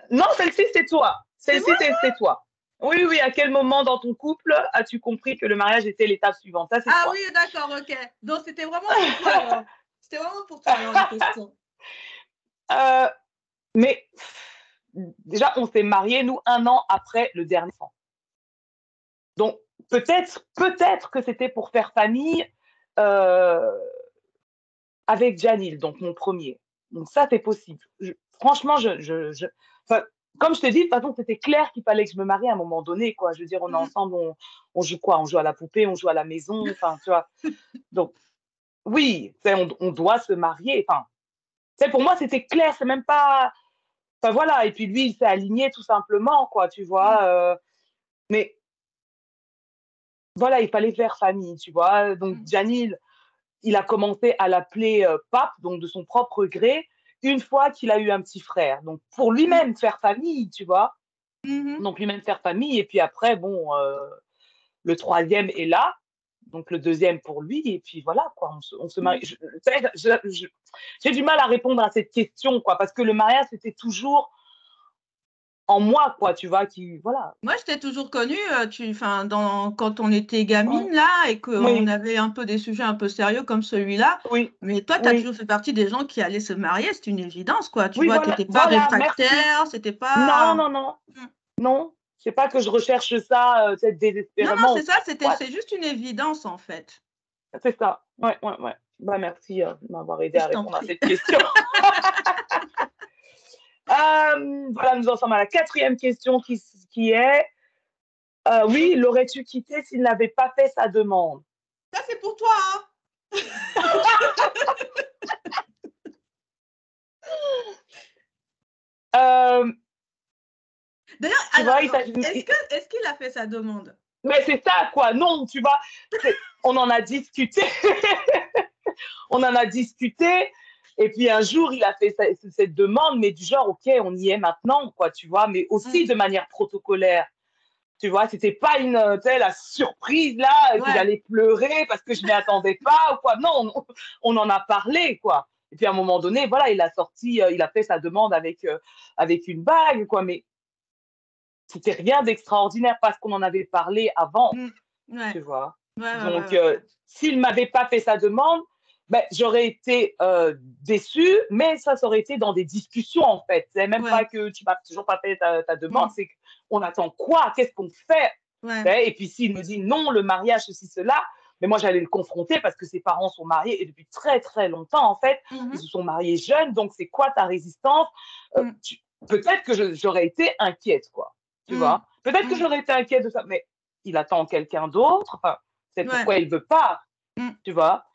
Non, celle-ci, c'est toi. C'est Celle-ci, c'est toi. Oui, oui, à quel moment dans ton couple as-tu compris que le mariage était l'étape suivante? Ça, c'est Ah oui, toi. d'accord, ok. Donc c'était vraiment pour toi alors. C'était vraiment pour toi alors la question. Euh, mais déjà, on s'est mariés, nous, 1 an après le dernier enfant. Donc, peut-être que c'était pour faire famille euh, avec Janil, donc mon premier. Donc ça, c'est possible. Franchement, enfin, comme je te dis, de toute façon, c'était clair qu'il fallait que je me marie à un moment donné, quoi. Je veux dire, on est Mm, ensemble, on joue quoi? On joue à la poupée, on joue à la maison, enfin, tu vois. Donc, oui, on doit se marier. Enfin, pour moi, c'était clair, c'est même pas. Enfin, voilà. Et puis lui, il s'est aligné tout simplement, quoi, tu mm, vois. Mais voilà, il fallait faire famille, tu vois. Donc, mm, Janil, il a commencé à l'appeler pape, donc de son propre gré, une fois qu'il a eu un petit frère. Donc pour mm, lui-même faire famille, tu vois. mhm. Donc lui-même faire famille. Et puis après, bon, le troisième est là. Donc le deuxième pour lui. Et puis voilà, quoi, on se marie. Mm. J'ai du mal à répondre à cette question, quoi, parce que le mariage, c'était toujours en moi, quoi, tu vois, qui, voilà. Moi, je t'ai toujours connue, quand on était gamine, là, et qu'on Oui, avait un peu des sujets un peu sérieux comme celui-là. oui, Mais toi, tu as oui, toujours fait partie des gens qui allaient se marier. C'est une évidence, quoi. Tu oui, vois, tu voilà, n'étais pas voilà, merci. réfractaire, c'était Non, pas. non, non, Mm. non, c'est pas que je recherche ça, peut-être Non, non, c'est désespérément. ça, Ouais, c'est juste une évidence, en fait. c'est ça. Ouais, ouais, ouais. Bah, merci de m'avoir aidé à Je t'en répondre à prie. cette question. Voilà, nous en sommes à la 4e question qui est oui, l'aurais-tu quitté s'il n'avait pas fait sa demande? Ça, c'est pour toi, hein. Euh, D'ailleurs, Tu alors, vois, attends, est-ce qu'il a fait sa demande? mais c'est ça, quoi. Non, tu vois, on en a discuté. On en a discuté. Et puis un jour, il a fait cette demande, mais du genre, OK, on y est maintenant, quoi, tu vois, mais Mm. aussi de manière protocolaire. Tu vois, c'était pas la surprise là, que Ouais. j'allais pleurer parce que je m'y attendais pas ou quoi. Non, on en a parlé, quoi. Et puis à un moment donné, voilà, il a fait sa demande avec une bague, quoi. Mais c'était rien d'extraordinaire parce qu'on en avait parlé avant, Mm. Ouais. tu vois. Ouais, ouais, ouais, Donc, ouais, ouais. s'il m'avait pas fait sa demande, ben, j'aurais été déçue, mais ça aurait été dans des discussions, en fait. C'est même pas Ouais. que tu m'as toujours pas fait ta demande, Mm. c'est qu'on attend quoi? Qu'est-ce qu'on fait? Ouais. Et puis, s'il me dit non, le mariage, ceci, cela, mais moi, j'allais le confronter parce que ses parents sont mariés et depuis très, très longtemps, en fait. Ils Mhm. se sont mariés jeunes, donc c'est quoi ta résistance? Euh, Mm. tu- Peut-être que j'aurais été inquiète, quoi. Tu Mm. vois? Peut-être que Mm. j'aurais été inquiète de ça, mais il attend quelqu'un d'autre. Enfin, c'est Ouais. pourquoi il veut pas, Mm. tu vois.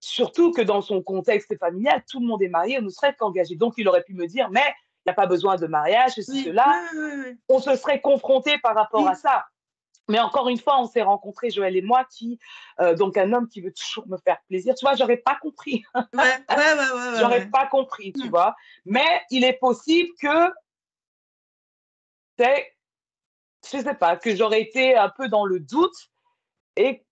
Surtout que dans son contexte familial, tout le monde est marié, on ne serait qu'engagé. Donc, il aurait pu me dire, mais il n'y a pas besoin de mariage, ceci, Oui. Oui, cela. oui, oui, oui. On se serait confronté par rapport à Mm. ça. Mais encore une fois, on s'est rencontrés, Joël et moi, donc un homme qui veut toujours me faire plaisir. Tu vois, j'aurais pas compris. Ouais, ouais, ouais, ouais, ouais, J'aurais ouais. pas compris, tu Mm. vois. Mais il est possible que, c'est, je sais pas, que j'aurais été un peu dans le doute et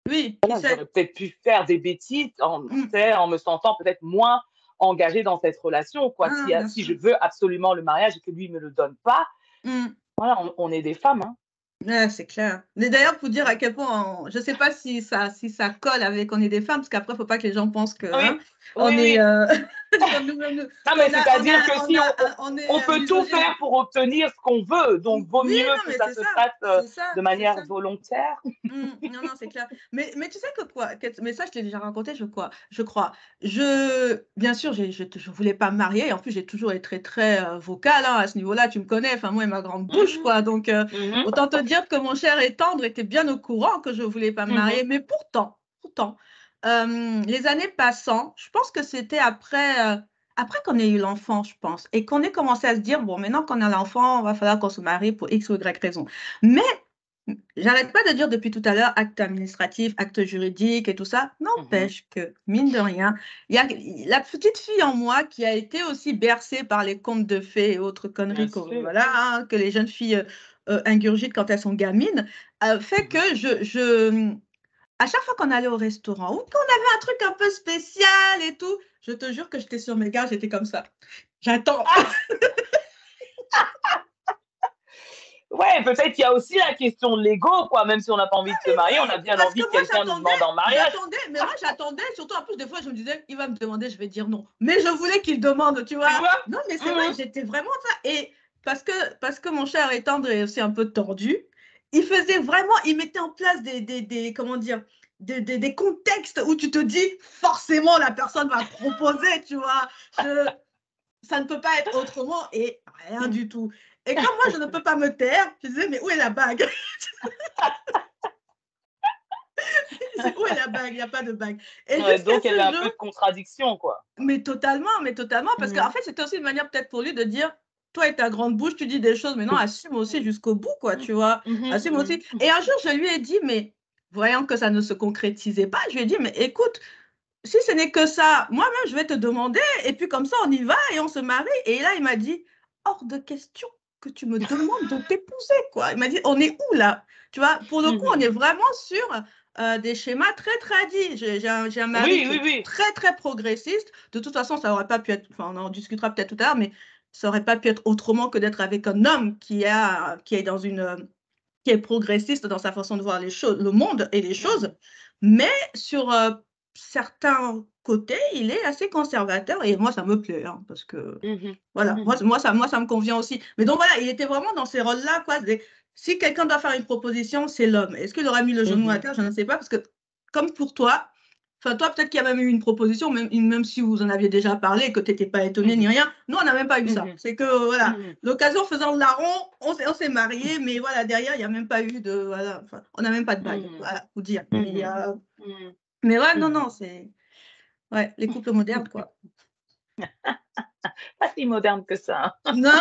Oui, qui voilà, sait? j'aurais peut-être pu faire des bêtises Mm. en me sentant peut-être moins engagée dans cette relation. Quoi. Ah, bien Si sûr. je veux absolument le mariage et que lui ne me le donne pas, Mm. voilà, on est des femmes. Hein. Ouais, c'est clair. Mais d'ailleurs, pour dire à quel point, je ne sais pas si ça colle avec on est des femmes, parce qu'après, il ne faut pas que les gens pensent que, hein, Oui, on oui, est, oui. Non, mais c'est-à-dire que si on est on peut tout misogyne. faire pour obtenir ce qu'on veut, donc vaut Oui, mieux non, que mais ça c'est se ça, fasse c'est ça, de c'est manière ça. volontaire. Non, non, c'est clair. Mais tu sais que quoi, mais ça, je t'ai déjà raconté, je crois. Bien sûr, je voulais pas me marier. Et en plus, j'ai toujours été très, très vocale hein, à ce niveau-là. Tu me connais, enfin, moi et ma grande bouche, Mhm, quoi. Donc, mhm, autant te dire que mon cher et tendre était bien au courant que je voulais pas me marier. mhm, Mais pourtant, les années passant, je pense que c'était après qu'on ait eu l'enfant, je pense, et qu'on ait commencé à se dire, bon, maintenant qu'on a l'enfant, il va falloir qu'on se marie pour X ou Y raison. Mais j'arrête pas de dire depuis tout à l'heure acte administratif, acte juridique et tout ça. mhm. N'empêche que, mine de rien, il y a la petite fille en moi qui a été aussi bercée par les contes de fées et autres Bien conneries que, sûr. voilà, hein, que les jeunes filles ingurgitent quand elles sont gamines, fait Mhm. que à chaque fois qu'on allait au restaurant ou qu'on avait un truc un peu spécial et tout, je te jure que j'étais sur mes gardes, j'étais comme ça. J'attends. Ah, ouais, peut-être qu'il y a aussi la question de l'ego, quoi. Même si on n'a pas envie de se marier, on a bien Parce que envie que moi, quelqu'un nous demande en mariage. mais moi, j'attendais, surtout en plus, des fois, je me disais, il va me demander, je vais dire non. Mais je voulais qu'il demande, tu Tu vois. vois? Non, mais c'est vrai, Mhm. j'étais vraiment ça. Et parce que mon cher est tendre et aussi un peu tordu, il faisait vraiment, il mettait en place comment dire, des contextes où tu te dis, forcément, la personne va proposer, tu vois. Ça ne peut pas être autrement et rien du tout. Et comme moi, je ne peux pas me taire, je disais, mais où est la bague? Où est la bague? Il n'y a pas de bague. Et Ouais, jusqu'à donc, il y avait ce un peu jour, de contradiction, quoi. mais totalement, parce qu'en Mhm. fait, c'était aussi une manière peut-être pour lui de dire, toi et ta grande bouche, tu dis des choses, mais non, assume aussi jusqu'au bout, quoi, tu vois. Mhm, Assume mhm, aussi. Et mhm. un jour, je lui ai dit, mais voyant que ça ne se concrétisait pas, je lui ai dit, mais écoute, si ce n'est que ça, moi-même, je vais te demander, et puis comme ça, on y va et on se marie. Et là, il m'a dit, hors de question que tu me demandes de t'épouser, quoi. Il m'a dit, on est où là? Tu vois, pour le coup, on est Mhm. vraiment sur des schémas très tradis. J'ai un mari Oui, qui oui, est oui. très, très progressiste. De toute façon, ça aurait pas pu être, enfin, on en discutera peut-être tout à l'heure, mais ça aurait pas pu être autrement que d'être avec un homme qui est dans qui est progressiste dans sa façon de voir les choses, le monde et les choses, mais sur certains côtés, il est assez conservateur et moi, ça me plaît, hein, parce que voilà, moi, ça me convient aussi. Mais donc voilà, il était vraiment dans ces rôles-là, quoi. Si quelqu'un doit faire une proposition, c'est l'homme. Est-ce qu'il aurait mis le genou à terre? Je ne sais pas, parce que comme pour toi, enfin, toi, peut-être qu'il y a même eu une proposition, même si vous en aviez déjà parlé et que tu n'étais pas étonné ni rien. Nous, on n'a même pas eu ça. C'est que, voilà, l'occasion faisant le larron, on s'est mariés, mais voilà, derrière, il n'y a même pas eu de. Voilà, enfin, on n'a même pas de bague, voilà, vous dire. Mais ouais, non, c'est. Ouais, les couples modernes, quoi. Pas si moderne que ça. Non,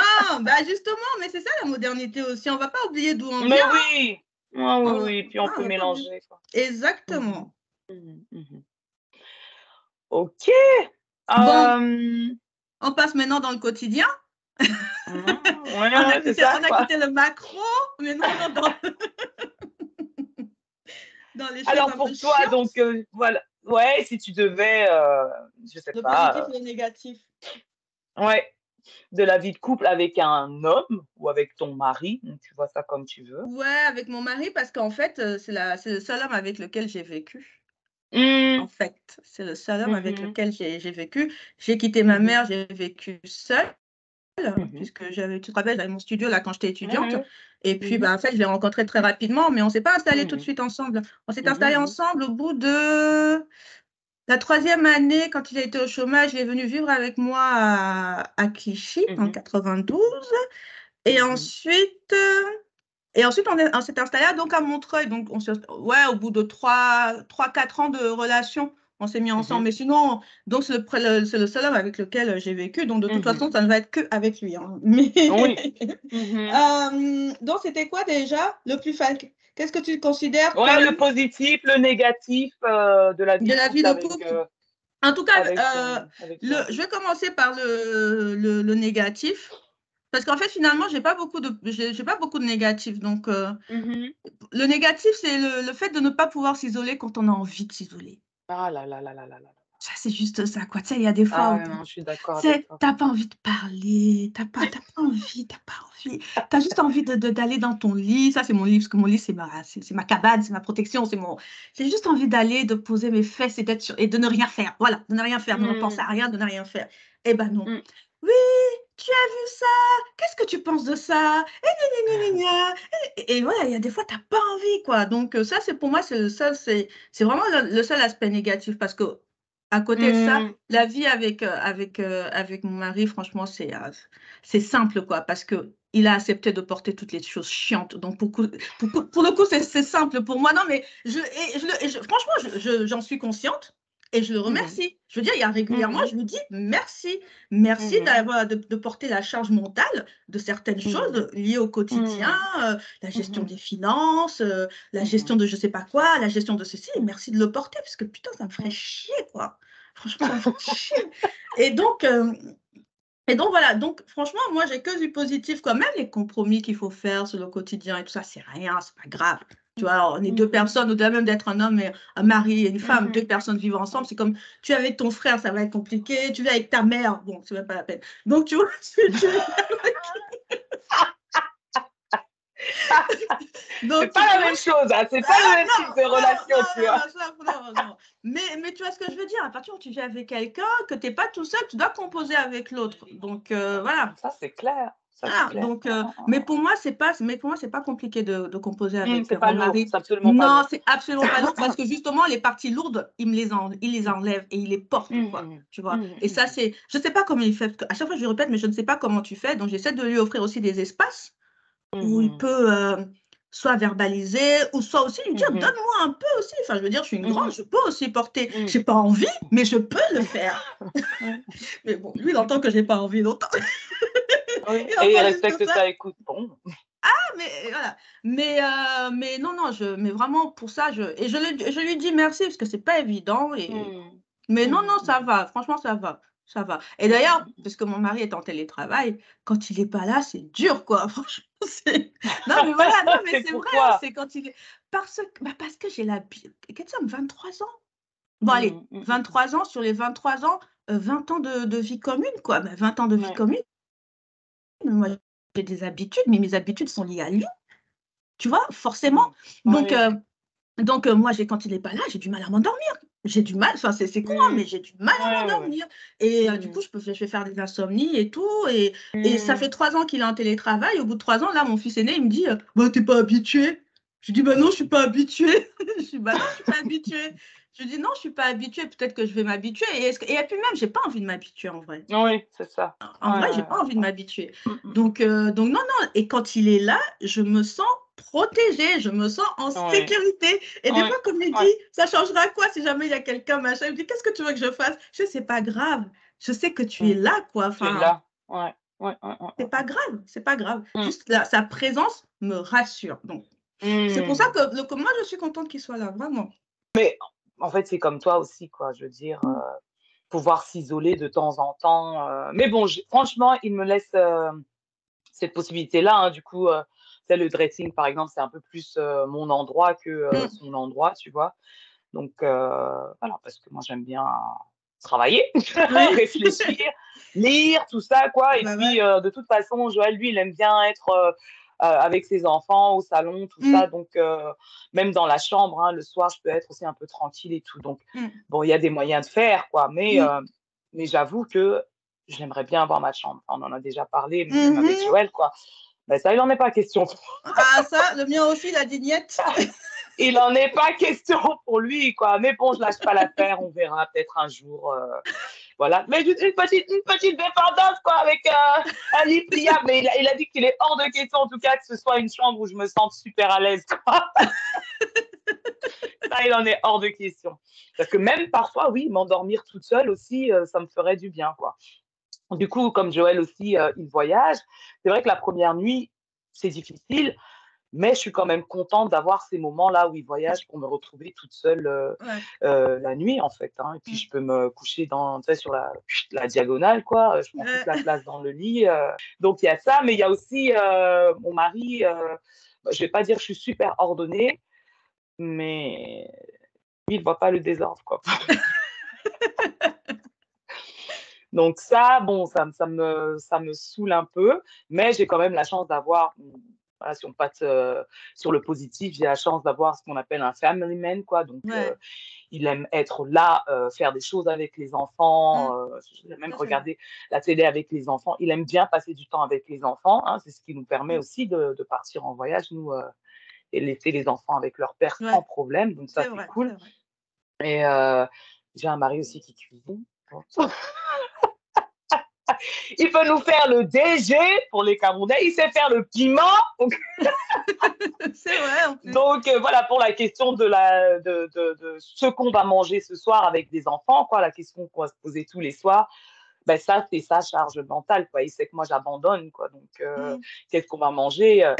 bah justement, mais c'est ça la modernité aussi. On ne va pas oublier d'où on Mais vient. oui! Ah oui, On oui, puis on peut va pas oublier. mélanger, quoi. Exactement. OK. Bon, Hem, on passe maintenant dans le quotidien. ouais, c'est ça, On a quoi. quitté le macro, mais non, dans, dans les choses Alors un peu pour toi, donc chiantes, voilà, ouais, si tu devais, je sais le positif pas, et le négatif. ouais, de la vie de couple avec un homme ou avec ton mari, donc tu vois ça comme tu veux. Ouais, avec mon mari, parce qu'en fait, c'est le seul homme avec lequel j'ai vécu. Mmh. En fait, c'est le seul homme avec Mmh. lequel j'ai vécu. J'ai quitté ma Mmh. mère, j'ai vécu seule, Mmh. puisque tu te rappelles, j'avais mon studio là quand j'étais étudiante. Ouais. Et puis, Mmh. bah, en fait, je l'ai rencontré très rapidement, mais on ne s'est pas installés tout de Mmh. suite ensemble. On s'est installés Mmh. ensemble au bout de la troisième année, quand il a été au chômage, il est venu vivre avec moi à Clichy en Mmh. 92. Et Mmh. ensuite, on s'est installé donc à Montreuil. Donc, ouais, au bout de 4 ans de relation, on s'est mis ensemble. Mmh. Mais sinon, donc c'est le seul homme avec lequel j'ai vécu. Donc, de toute Mmh. façon, ça ne va être que avec lui, hein. Mais Oui. Mmh. donc, c'était quoi déjà le plus facile? Qu'est-ce que tu considères Ouais, comme le positif, le négatif, de la vie de de la vie couple de couple? En tout cas, avec toi. je vais commencer par le négatif. Parce qu'en fait, finalement, j'ai pas beaucoup de négatifs. Donc, Mmh. le négatif, c'est le fait de ne pas pouvoir s'isoler quand on a envie de s'isoler. Ah là là là là là là là. Ça, c'est juste ça, quoi. Tu sais, il y a des fois Ah où ouais, non, je suis d'accord tu avec sais, toi. t'as pas envie de parler, t'as pas envie, t'as pas envie. T'as juste envie d'aller dans ton lit. Ça, c'est mon lit, parce que mon lit, c'est ma cabane, c'est ma protection, j'ai juste envie d'aller, de poser mes fesses et et de ne rien faire. Voilà, de ne rien faire, de ne penser Mmh. à rien, de ne rien faire. Eh ben non. Mmh. Oui, tu as vu ça? Qu'est-ce que tu penses de ça? Et, gna, gna, gna, gna. Et voilà, il y a des fois, t'as pas envie, quoi. Donc, ça, c'est pour moi, c'est vraiment le seul aspect négatif, parce que à côté de ça, Mmh. la vie avec mon mari, franchement, c'est simple, quoi, parce que il a accepté de porter toutes les choses chiantes. Donc, pour le coup, c'est simple pour moi. Non, mais franchement, j'en suis consciente et je le Mmh mh. remercie. Je veux dire, il y a régulièrement, Mmh. je lui dis merci. Merci Mmh. de porter la charge mentale de certaines Mmh. choses liées au quotidien, Mmh. la gestion Mmh. des finances, la gestion Mmh. de je sais pas quoi, la gestion de ceci. Mmh. Merci de le porter, parce que putain, ça me ferait Mmh. chier, quoi. Franchement, ça me ferait chier. Et donc, euh, et donc voilà, donc franchement, moi, j'ai que du positif, quoi. Même les compromis qu'il faut faire sur le quotidien et tout ça, c'est rien, c'est pas grave. Tu vois, alors, on est deux Mmh. personnes, au-delà même d'être un homme et un mari et une femme, Mmh. deux personnes vivant ensemble, c'est comme tu es avec ton frère, ça va être compliqué, tu vis avec ta mère, bon, c'est même pas la peine. Donc, tu vois ce que je veux dire. C'est Donc, pas tu la vois, même chose, hein, c'est pas le ah même type de relation, tu vois? non. Mais tu vois ce que je veux dire? À partir où tu vis avec quelqu'un, que tu es pas tout seul, tu dois composer avec l'autre. Donc, voilà. Ça, c'est clair, ça, c'est Ah, clair. donc, mais pour moi, c'est pas compliqué de composer avec C'est pas mon lourd, mari. c'est absolument pas Non, lourd. c'est absolument pas lourd, parce que justement, les parties lourdes, il les Mmh. enlève et il les porte, quoi. Mmh. Tu vois? Mmh. Et ça, Mmh. c'est, je sais pas comment il fait, parce qu'à chaque fois, je lui répète, mais je ne sais pas comment tu fais. Donc, j'essaie de lui offrir aussi des espaces où il Mmh. peut soit verbaliser, ou soit aussi lui dire, Mmh. donne-moi un peu aussi. Enfin, je veux dire, je suis une grande, Mmh. je peux aussi porter. Mmh. J'ai pas envie, mais je peux le faire. Mmh. Mais bon, lui, il entend que j'ai pas envie longtemps. Oui, Il et il entend juste respecte ça. ça, écoute, bon. Mais voilà. Mais non, non, mais vraiment pour ça, je lui dis merci, parce que c'est pas évident. Mmh. Mais non, Mmh. non, ça Mmh. va. Franchement, ça va. Ça va. Et Mmh. d'ailleurs, Mmh. parce que mon mari est en télétravail, quand il est pas là, c'est dur, quoi. Franchement, non, mais voilà, non, mais C'est c'est vrai, hein, pourquoi? c'est quand il est. Parce que j'ai qu'est-ce que ça, 23 ans? Bon, allez, Mmh. Mmh. Mmh. 23 ans, sur les 23 ans, 20 ans de vie commune, quoi. Ben, 20 ans de vie Ouais. commune. moi, j'ai des habitudes, mais mes habitudes sont liées à lui, tu vois, forcément. Donc, Oui. moi, quand il n'est pas là, j'ai du mal à m'endormir. J'ai du mal, enfin, c'est con, hein, mais j'ai du mal à Ouais, ouais, ouais. m'endormir. Et du coup, je vais faire des insomnies et tout. Et ça fait 3 ans qu'il est en télétravail. Au bout de 3 ans, là, mon fils aîné, il me dit bah, t'es pas habitué. Je dis bah non, je suis pas habituée. Je dis bah non, je suis pas habituée. Je dis non, je suis pas habituée. Peut-être que je vais m'habituer. Et puis même, j'ai pas envie de m'habituer en vrai. Oui, c'est ça. En Ouais, vrai, j'ai ouais, pas envie de m'habituer. ouais. Donc non, non. Et quand il est là, je me sens protégée, je me sens en Oui, sécurité. Et des oui, fois, comme il oui. dit, ça changera quoi si jamais il y a quelqu'un, machin. Il me dit, qu'est-ce que tu veux que je fasse? Je sais, c'est pas grave. Je sais que tu es là, quoi. Tu es Enfin, là. Ouais, ouais, ouais, ouais, c'est pas grave, c'est pas grave. ouais. Juste sa présence me rassure. Donc, c'est pour ça Mm. que moi, je suis contente qu'il soit là, vraiment. Mais en fait, c'est comme toi aussi, quoi. Je veux dire, pouvoir s'isoler de temps en temps. Mais bon, franchement, il me laisse cette possibilité-là, hein. Du coup, c'est le dressing, par exemple, c'est un peu plus mon endroit que Mm. son endroit, tu vois. Donc, voilà, parce que moi, j'aime bien travailler, Oui, réfléchir, lire, tout ça, quoi. Et bah puis, ouais. de toute façon, Joël, lui, il aime bien être avec ses enfants au salon, tout ça. Mm. Donc, même dans la chambre, hein, le soir, je peux être aussi un peu tranquille et tout. Donc, Mm. bon, il y a des moyens de faire, quoi. Mm. Mais j'avoue que j'aimerais bien avoir ma chambre. On en a déjà parlé, même avec Mhm. Joël, quoi. Ben, ça, il n'en est pas question. Ah, ça, le mien aussi, la dignette. Il n'en est pas question pour lui, quoi. Mais bon, je lâche pas l'affaire, on verra peut-être un jour. Voilà. Mais juste une petite dépendance, quoi, avec un lit pliable. Mais il a dit qu'il est hors de question, en tout cas, que ce soit une chambre où je me sente super à l'aise, quoi. Ça, il en est hors de question. Parce que même parfois, oui, m'endormir toute seule aussi, ça me ferait du bien, quoi. Du coup, comme Joël aussi, il voyage. C'est vrai que la première nuit, c'est difficile. Mais je suis quand même contente d'avoir ces moments-là où il voyage pour me retrouver toute seule Ouais. la nuit, en fait. Hein. Et puis, Mm. je peux me coucher sur la diagonale, quoi. Je prends toute la place dans le lit. Donc, il y a ça. Mais il y a aussi mon mari. Je ne vais pas dire que je suis super ordonnée, mais lui, il ne voit pas le désordre, quoi. Donc, ça, bon, ça me saoule un peu. Mais j'ai quand même la chance d'avoir voilà, si on passe sur le positif, j'ai la chance d'avoir ce qu'on appelle un family man, quoi. Donc, Ouais. il aime être là, faire des choses avec les Mm. enfants, même Ça, c'est vrai. regarder la télé avec les enfants. Il aime bien passer du temps avec les enfants, hein. C'est ce qui nous permet Mm. aussi de partir en voyage, nous, et laisser les enfants avec leur père Ouais, sans problème. Donc, ça, c'est c'est vrai, cool. c'est vrai. Et j'ai un mari aussi qui cuisine. Il peut nous faire le DG pour les Camerounais. Il sait faire le piment. Donc, C'est vrai, en plus. voilà pour la question de ce qu'on va manger ce soir avec des enfants, quoi, la question qu'on va se poser tous les soirs. Ben ça, c'est sa charge mentale, quoi. Il sait que moi, j'abandonne, quoi. Donc, Mm. qu'est-ce qu'on va manger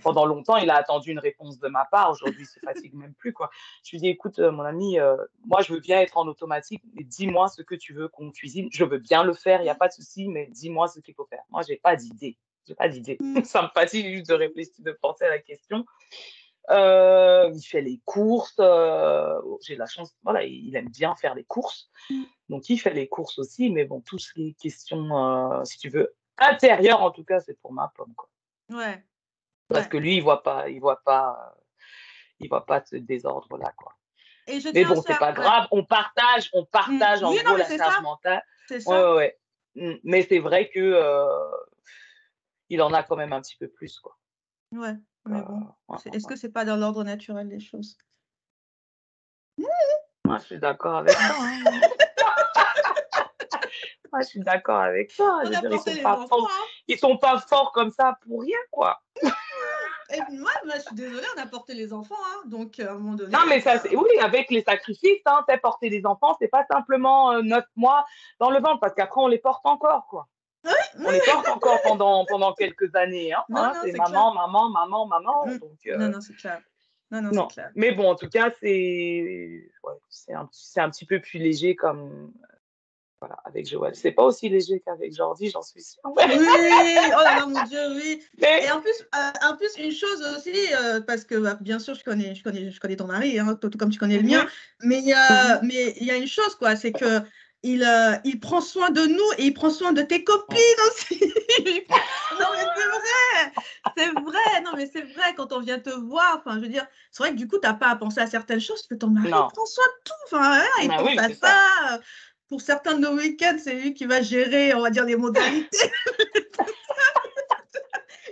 Pendant longtemps, il a attendu une réponse de ma part. Aujourd'hui, il se fatigue même plus, quoi. Je lui dis, écoute, mon ami, moi, je veux bien être en automatique, mais dis-moi ce que tu veux qu'on cuisine. Je veux bien le faire, il n'y a Mm. pas de souci, mais dis-moi ce qu'il faut faire. Moi, j'ai pas d'idée. J'ai pas d'idée. Mm. Ça me fatigue juste de réfléchir, de penser à la question. Il fait les courses. J'ai la chance, voilà, il aime bien faire les courses. Mm. Donc, il fait les courses aussi. Mais bon, toutes les questions, si tu veux, intérieures, en tout cas, c'est pour ma pomme, quoi. Ouais, Parce ouais. que lui, il voit pas ce désordre-là, quoi. Et je Mais tiens bon, aussi c'est à... pas Ouais. grave. On Mm. partage en Oui, non, gros mais la c'est ça. charge mentale. C'est Ouais, ça. ouais, ouais. Mais c'est vrai que il en a quand même un petit peu plus, quoi. Ouais, mais bon. Ouais, Est-ce que c'est pas dans l'ordre naturel des choses? moi, je suis d'accord avec toi. Hein. Moi, je suis d'accord avec toi. On Je veux a dire, porté les enfants, hein. ils sont pas forts comme ça pour rien, quoi. Et moi, je suis désolée, on a porté les enfants, hein. Donc, à un moment donné, Non, mais ça, oui, avec les sacrifices, hein, porter des enfants, c'est pas simplement 9 mois dans le ventre, parce qu'après, on les porte encore, quoi. On les porte encore pendant quelques années, hein. non, Hein, non, c'est c'est clair. maman, maman, maman, maman. Mm. Donc, Non, non, c'est clair. Non, non, c'est non. clair. Mais bon, en tout cas, ouais, c'est un petit peu plus léger comme voilà, avec Joël. C'est pas aussi léger qu'avec Jordi, j'en suis sûre. Oui, oh là là, mon Dieu, oui. Et Mais, en plus, une chose aussi, parce que bah, bien sûr, je connais ton mari, hein, tout comme tu connais le mien, mhm, mhm. mais il y a une chose, quoi, c'est que il prend soin de nous et il prend soin de tes copines Ouais. aussi. Non, C'est vrai, non, mais c'est vrai, quand on vient te voir, enfin, je veux dire, c'est vrai que du coup, tu n'as pas à penser à certaines choses, que ton mari Non. prend soin de tout, enfin, voilà, il Bah pense oui, à c'est ça. ça. Pour certains de nos week-ends, c'est lui qui va gérer, on va dire, les modalités.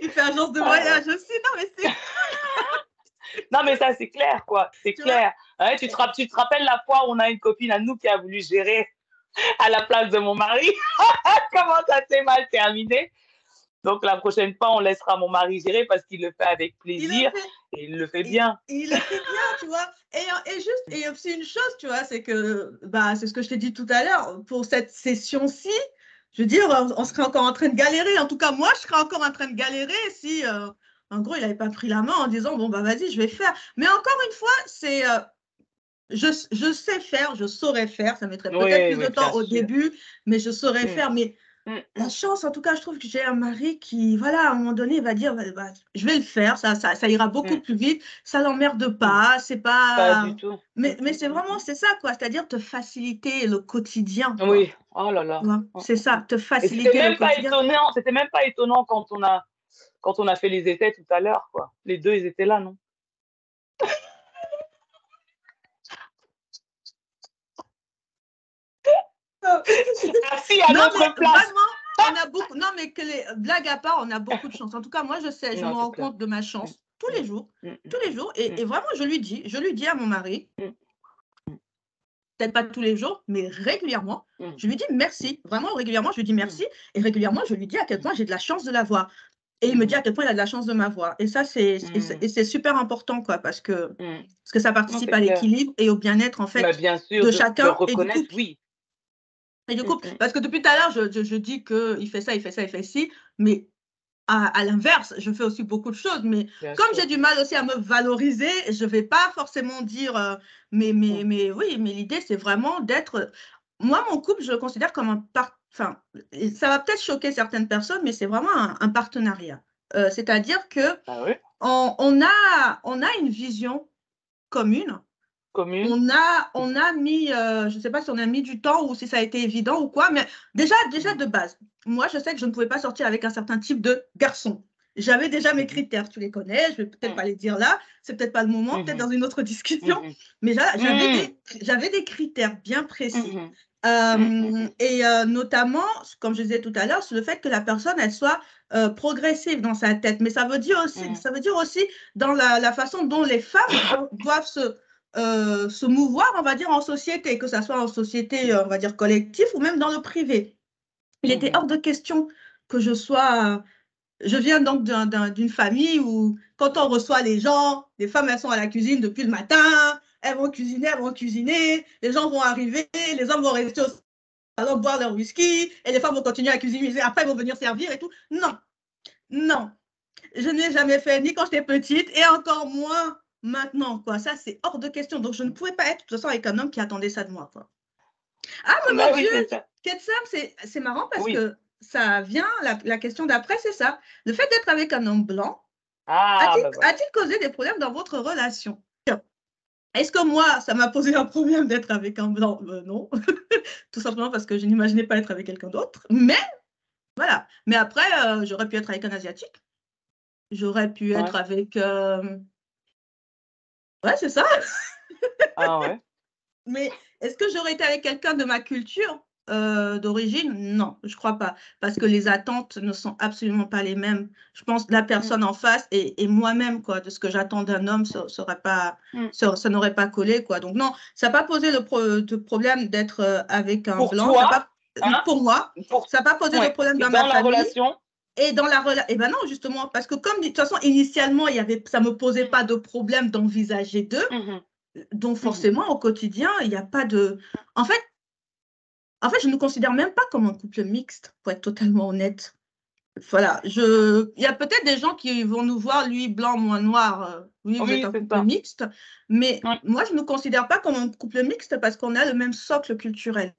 Il fait agence de Ah, voyage aussi, non, mais c'est, non, mais ça, c'est clair, quoi. C'est tu vois, clair. Ouais, tu te rappelles la fois où on a une copine à nous qui a voulu gérer à la place de mon mari? Comment ça s'est mal terminé? Donc, la prochaine fois, on laissera mon mari gérer parce qu'il le fait avec il le plaisir fait. et il le fait Il, bien. il le fait bien, tu vois. Et aussi une chose, tu vois, c'est que, bah, c'est ce que je t'ai dit tout à l'heure, pour cette session-ci, je veux dire, on serait encore en train de galérer. En tout cas, moi, je serais encore en train de galérer si, en gros, il n'avait pas pris la main en disant, bon, bah, vas-y, je vais faire. Mais encore une fois, je sais faire, je saurais faire. Ça mettrait peut-être Oui, plus de oui, bien temps au sûr. début, mais je saurais Mm, faire. Mais mm, la chance, en tout cas, je trouve que j'ai un mari qui, voilà, à un moment donné, il va dire, bah, je vais le faire, ça ira beaucoup mm, plus vite, ça l'emmerde mm. pas, c'est Pas pas. du tout. Mais c'est vraiment, c'est ça, quoi, c'est-à-dire te faciliter le quotidien, quoi. Oui, oh là là. Tu vois, c'est ça, te Et c'était faciliter le même pas quotidien. étonnant, c'était même pas étonnant quand on a fait les essais tout à l'heure, quoi. Les deux, ils étaient là, non? Assis à Non, mais notre place. vraiment, on a beaucoup. Non, mais que les blagues à part, on a beaucoup de chance. En tout cas, moi, je sais, je me Non, c'est rends clair. compte de ma Mm, chance tous mm, les jours, mm, tous les jours. mm, Et vraiment, je lui dis à mon mari, mm, mm, peut-être pas tous les jours, mais régulièrement, mm, je lui dis mm, merci. Vraiment, régulièrement, je lui dis mm, merci. Et régulièrement, je lui dis à quel mm, point j'ai de la chance de l'avoir. Et il me dit mhm, à quel point il a de la chance de m'avoir. Et ça, mm, c'est super important, quoi, mm. parce que ça Non, participe c'est à clair. l'équilibre et au bien-être, en Mais fait, bien sûr, de de chacun et du reconnaître, couple. oui. Et du Mm, couple. mm. Parce que depuis tout à l'heure, je dis qu'il fait ça, il fait ça, il fait ci, mais à l'inverse, je fais aussi beaucoup de choses, mais Bien comme j'ai sûr. du mal aussi à me valoriser, je ne vais pas forcément dire, Mm, mais oui, mais l'idée, c'est vraiment d'être. Moi, mon couple, je le considère comme un enfin, ça va peut-être choquer certaines personnes, mais c'est vraiment un partenariat. C'est-à-dire que bah oui, on a une vision commune. commune. On a mis, je ne sais pas si on a mis du temps ou si ça a été évident ou quoi, mais déjà Mm, de base, moi, je sais que je ne pouvais pas sortir avec un certain type de garçon. J'avais déjà mes mhm, critères, tu les connais, je ne vais peut-être mm, pas les dire là, c'est peut-être pas le moment, peut-être mhm, dans une autre discussion, mhm, mais j'avais mm, des critères bien précis. mhm, mm, mm, Et notamment, comme je disais tout à l'heure, sur le fait que la personne, elle soit progressive dans sa tête. Mais mm, ça veut dire aussi dans la façon dont les femmes doivent se mouvoir, on va dire, en société, que ce soit en société, on va dire, collective ou même dans le privé. Il était mhm, hors de question que je sois. Je viens donc d'une famille où, quand on reçoit les gens, les femmes, elles sont à la cuisine depuis le matin, elles vont cuisiner, les gens vont arriver, les hommes vont rester au salon boire leur whisky, et les femmes vont continuer à cuisiner, après elles vont venir servir et tout. Non, non, je n'ai jamais fait, ni quand j'étais petite, et encore moins maintenant, quoi. Ça, c'est hors de question. Donc, je ne pouvais pas être, de toute façon, avec un homme qui attendait ça de moi, quoi. Ah, mais bah mon oui, Dieu, c'est ça. Ketsam, c'est marrant parce Oui. que ça vient, la question d'après, c'est ça. Le fait d'être avec un homme blanc, Ah, a-t-il ben voilà. a-t-il causé des problèmes dans votre relation? Est-ce que moi, ça m'a posé un problème d'être avec un blanc? Non, tout simplement parce que je n'imaginais pas être avec quelqu'un d'autre. Mais voilà. Mais après, j'aurais pu être avec un Asiatique. J'aurais pu être Ouais. avec. Ouais, c'est ça. Ah ouais. Mais est-ce que j'aurais été avec quelqu'un de ma culture d'origine? Non, je crois pas. Parce que les attentes ne sont absolument pas les mêmes. Je pense que la Mm, personne en face et moi-même, quoi, de ce que j'attends d'un homme, mm. ça n'aurait pas collé, quoi. Donc non, ça n'a pas posé de problème d'être avec un Pour blanc. Ça a toi, pas, hein, pour moi, pour, ça n'a pas posé de ouais. problème Et dans ma dans la famille. relation, Et dans la relation, eh ben non, justement, parce que comme de toute façon, initialement, ça ne me posait mm, pas de problème d'envisager d'eux, mhm, donc mhm. forcément, au quotidien, il n'y a pas de. En fait, je ne me considère même pas comme un couple mixte, pour être totalement honnête. Voilà, il y a peut-être des gens qui vont nous voir, lui blanc, moi noir, oui, vous êtes Oui, un c'est couple ça. mixte, mais Ouais. moi, je ne me considère pas comme un couple mixte parce qu'on a le même socle culturel.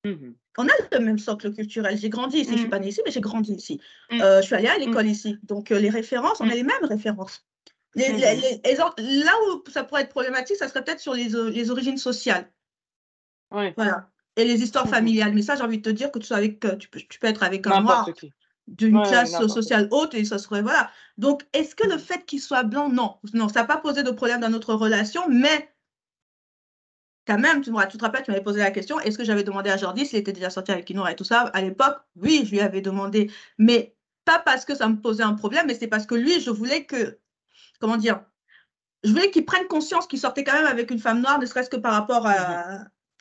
Mhm, On a le même socle culturel. J'ai grandi ici, je ne suis mm, pas née ici, mais j'ai grandi ici. mm, Je suis allée à mm, l'école ici. Donc, les références, on a mm, les mêmes références. mhm. Là où ça pourrait être problématique, ça serait peut-être sur les origines sociales. Oui. Voilà. Et les histoires Mhm. familiales. Mais ça, j'ai envie de te dire que tu peux être avec un N'importe noir. qui. d'une classe n'importe sociale haute et ça serait, voilà. Donc, est-ce que le fait qu'il soit blanc, non, non, ça n'a pas posé de problème dans notre relation, mais quand même, tu te rappelles, tu m'avais posé la question, est-ce que j'avais demandé à Jordi s'il était déjà sorti avec Kinoura et tout ça? À l'époque, oui, je lui avais demandé, mais pas parce que ça me posait un problème, mais c'est parce que lui, je voulais que, comment dire, je voulais qu'il prenne conscience qu'il sortait quand même avec une femme noire, ne serait-ce que par rapport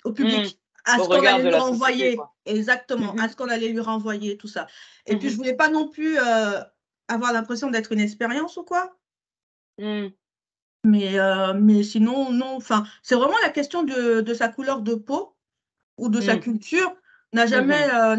au public, à Au ce qu'on regard allait de lui la société, renvoyer. quoi. Exactement, à ce qu'on allait lui renvoyer, tout ça. Et puis, je ne Mhm. voulais pas non plus avoir l'impression d'être une expérience ou quoi. Mhm. Mais sinon, non. Enfin, c'est vraiment la question de sa couleur de peau ou de sa Mhm. culture Mhm.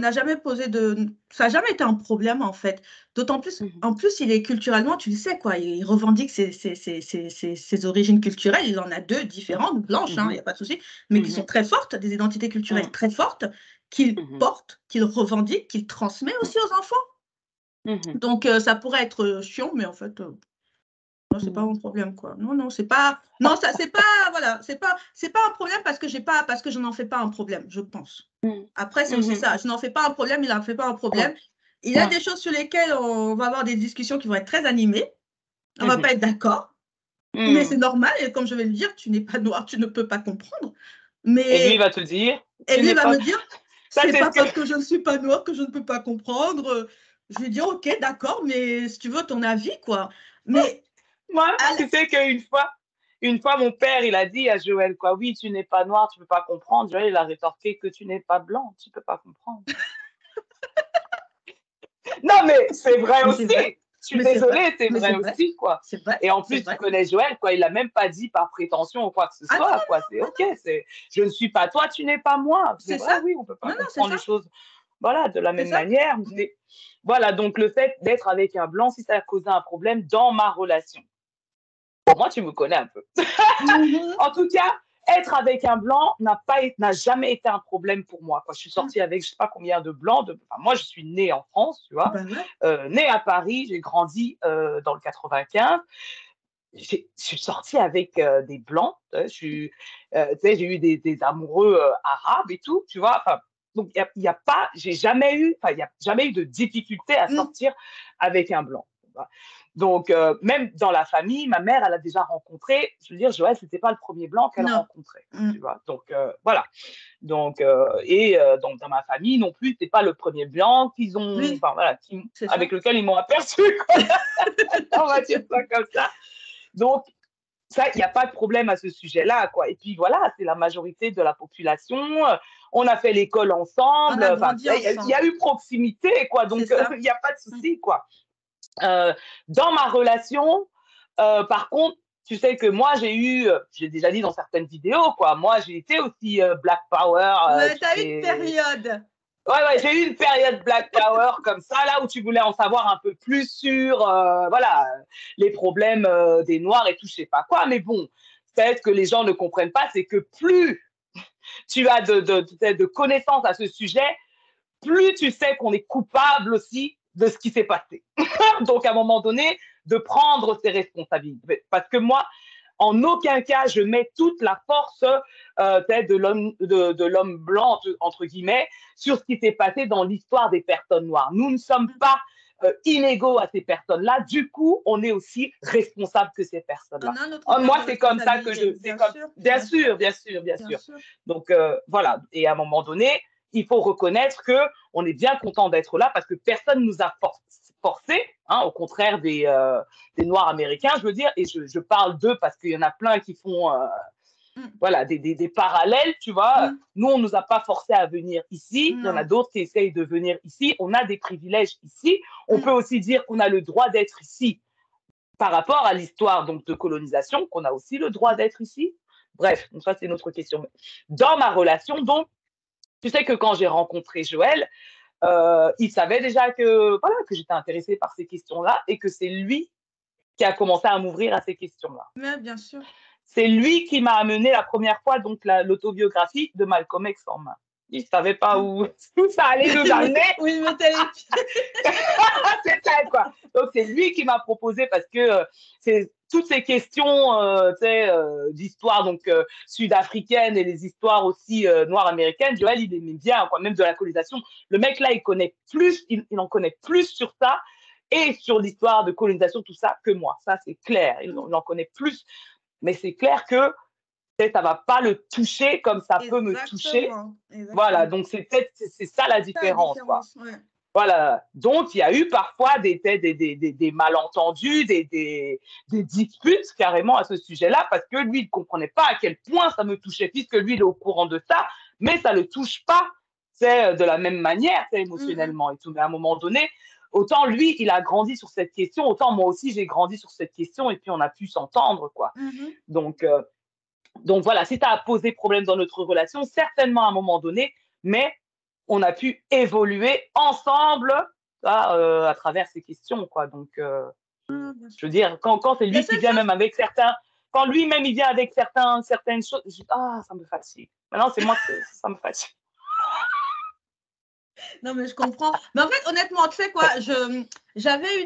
n'a jamais posé de. Ça n'a jamais été un problème, en fait. D'autant plus, Mhm. en plus, il est culturellement, tu le sais, quoi. Il revendique ses origines culturelles. Il en a deux différentes, blanches, il n'y a pas de souci, mais qui sont Mhm. très fortes, des identités culturelles Mhm. très fortes, qu'il Mhm. porte, qu'il revendique, qu'il transmet aussi aux enfants. Mhm. Donc, ça pourrait être chiant, mais en fait. Non, c'est pas Mhm. mon problème, quoi. Non, non, c'est pas. Non, ça, c'est pas. Voilà, c'est pas un problème parce que je n'en fais pas un problème, je pense. Mhm. Après, c'est aussi Mhm. ça. Je n'en fais pas un problème, il n'en fait pas un Ouais. problème. Il y a Ouais. des choses sur lesquelles on va avoir des discussions qui vont être très animées. On va Mhm. pas être d'accord, mais c'est Mhm. normal. Et comme je vais le dire, tu n'es pas noir, tu ne peux pas comprendre. Et lui, il Mais va te dire, et tu lui, n'es il va pas. me dire, Ça, c'est c'est pas ce que. parce que je ne suis pas noire que je ne peux pas comprendre. Je vais dire, ok, d'accord, mais si tu veux ton avis, quoi. Mais Moi, à tu sais une fois, mon père, il a dit à Joël, quoi, oui, tu n'es pas noir, tu peux pas comprendre. Joël, il a rétorqué que tu n'es pas blanc, tu peux pas comprendre. Non, mais c'est vrai Mais c'est aussi. vrai. Je suis Mais c'est vrai. désolée, c'est Mais c'est vrai vrai. aussi, quoi. C'est vrai. Et en C'est plus, tu vrai. connais Joël, quoi. Il l'a même pas dit par prétention ou quoi que ce Ah non, soit, non, quoi. non, C'est ah OK. non, C'est, je ne suis pas toi, tu n'es pas moi. C'est c'est vrai, ça. oui, on peut pas Non, non, c'est comprendre ça. les choses, voilà, de la C'est même ça. manière. Mais voilà, donc le fait d'être avec un blanc, si ça a causé un problème dans ma relation. Pour moi, tu me connais un peu. Mhm. En tout cas, être avec un blanc n'a jamais été un problème pour moi. Quoi. Je suis sortie avec je sais pas combien de blancs. Enfin, moi, je suis née en France, tu vois, Ben ouais. née à Paris, j'ai grandi dans le 95. Je suis sortie avec des blancs. J'ai eu des amoureux arabes et tout, tu vois. Enfin, donc, il y a pas, j'ai jamais eu, enfin, il y a jamais eu de difficulté à Mm. sortir avec un blanc. Tu vois. Donc, même dans la famille, ma mère, elle a déjà rencontré, je veux dire, Joël, c'était pas le premier blanc qu'elle Non. rencontrait, tu Mm. vois. Donc, voilà. Donc, donc, dans ma famille non plus, c'est pas le premier blanc qu'ils ont, Oui, enfin, voilà, c'est avec ça. lequel ils m'ont aperçu, quoi. On va dire ça comme ça. Donc, ça, il n'y a pas de problème à ce sujet-là, quoi. Et puis voilà, c'est la majorité de la population. On a fait l'école On ensemble. a Enfin, grandi il y a ensemble. eu proximité, quoi. C'est Donc, ça. il n'y a pas de Mm. souci, quoi. Euh, dans ma relation, par contre, tu sais que moi, j'ai déjà dit dans certaines vidéos, quoi. Moi, j'ai été aussi Black Power. Ouais, t'as eu une période. Ouais, j'ai eu une période Black Power comme ça, là où tu voulais en savoir un peu plus sur, voilà, les problèmes des Noirs et tout, je sais pas quoi. Mais bon, peut-être que les gens ne comprennent pas, c'est que plus tu as de connaissances à ce sujet, plus tu sais qu'on est coupable aussi de ce qui s'est passé. Donc, à un moment donné, de prendre ses responsabilités. Parce que moi, en aucun cas, je mets toute la force de l'homme blanc, entre guillemets, sur ce qui s'est passé dans l'histoire des personnes noires. Nous ne sommes pas inégaux à ces personnes-là. Du coup, on est aussi responsable que ces personnes-là. On a notre part Moi, de c'est comme ça que responsabilité. c'est Bien comme, sûr. bien Bien sûr. sûr, bien sûr, bien Bien sûr. sûr. Donc voilà. Et à un moment donné, il faut reconnaître que on est bien content d'être là parce que personne nous a forcé, hein, au contraire des Noirs américains, je veux dire, et je parle d'eux parce qu'il y en a plein qui font Mm. voilà, des parallèles, tu vois. Mm. Nous, on ne nous a pas forcé à venir ici. Il y en a Non. d'autres qui essayent de venir ici. On a des privilèges ici. On peut Mm. aussi dire qu'on a le droit d'être ici par rapport à l'histoire donc de colonisation, qu'on a aussi le droit d'être ici. Bref, donc ça, c'est une autre question. Dans ma relation, donc, tu sais que quand j'ai rencontré Joël, il savait déjà que, voilà, que j'étais intéressée par ces questions-là et que c'est lui qui a commencé à m'ouvrir à ces questions-là. Mais bien sûr. C'est lui qui m'a amené la première fois donc l'autobiographie de Malcolm X en main. Il ne savait pas Mm. où ça allait nous amener. Oui, il mettait les pieds. C'est ça, quoi. Donc, c'est lui qui m'a proposé parce que c'est toutes ces questions d'histoire donc sud-africaine et les histoires aussi noires américaines. Joël, il aimait bien, quoi, même de la colonisation. Le mec, là, il connaît plus, il en connaît plus sur ça et sur l'histoire de colonisation, tout ça, que moi. Ça, c'est clair. Il en connaît plus. Mais c'est clair que ça va pas le toucher comme ça peut me toucher. Voilà, donc c'est ça la différence, quoi. Ouais. Voilà, donc il y a eu parfois des malentendus, des disputes carrément à ce sujet-là, parce que lui, il ne comprenait pas à quel point ça me touchait, puisque lui, il est au courant de ça, mais ça ne le touche pas de la même manière émotionnellement et tout. Mais à un moment donné, autant lui, il a grandi sur cette question, autant moi aussi, j'ai grandi sur cette question, et puis on a pu s'entendre, quoi. Donc voilà, si tu as posé problème dans notre relation, certainement à un moment donné, mais on a pu évoluer ensemble à travers ces questions, quoi. Donc, je veux dire, quand c'est lui qui vient même avec certains, quand lui-même il vient avec certaines choses, je dis, ça me fatigue. Maintenant, c'est moi que ça me fatigue. Non, mais je comprends. Mais en fait, honnêtement, tu sais quoi, j'avais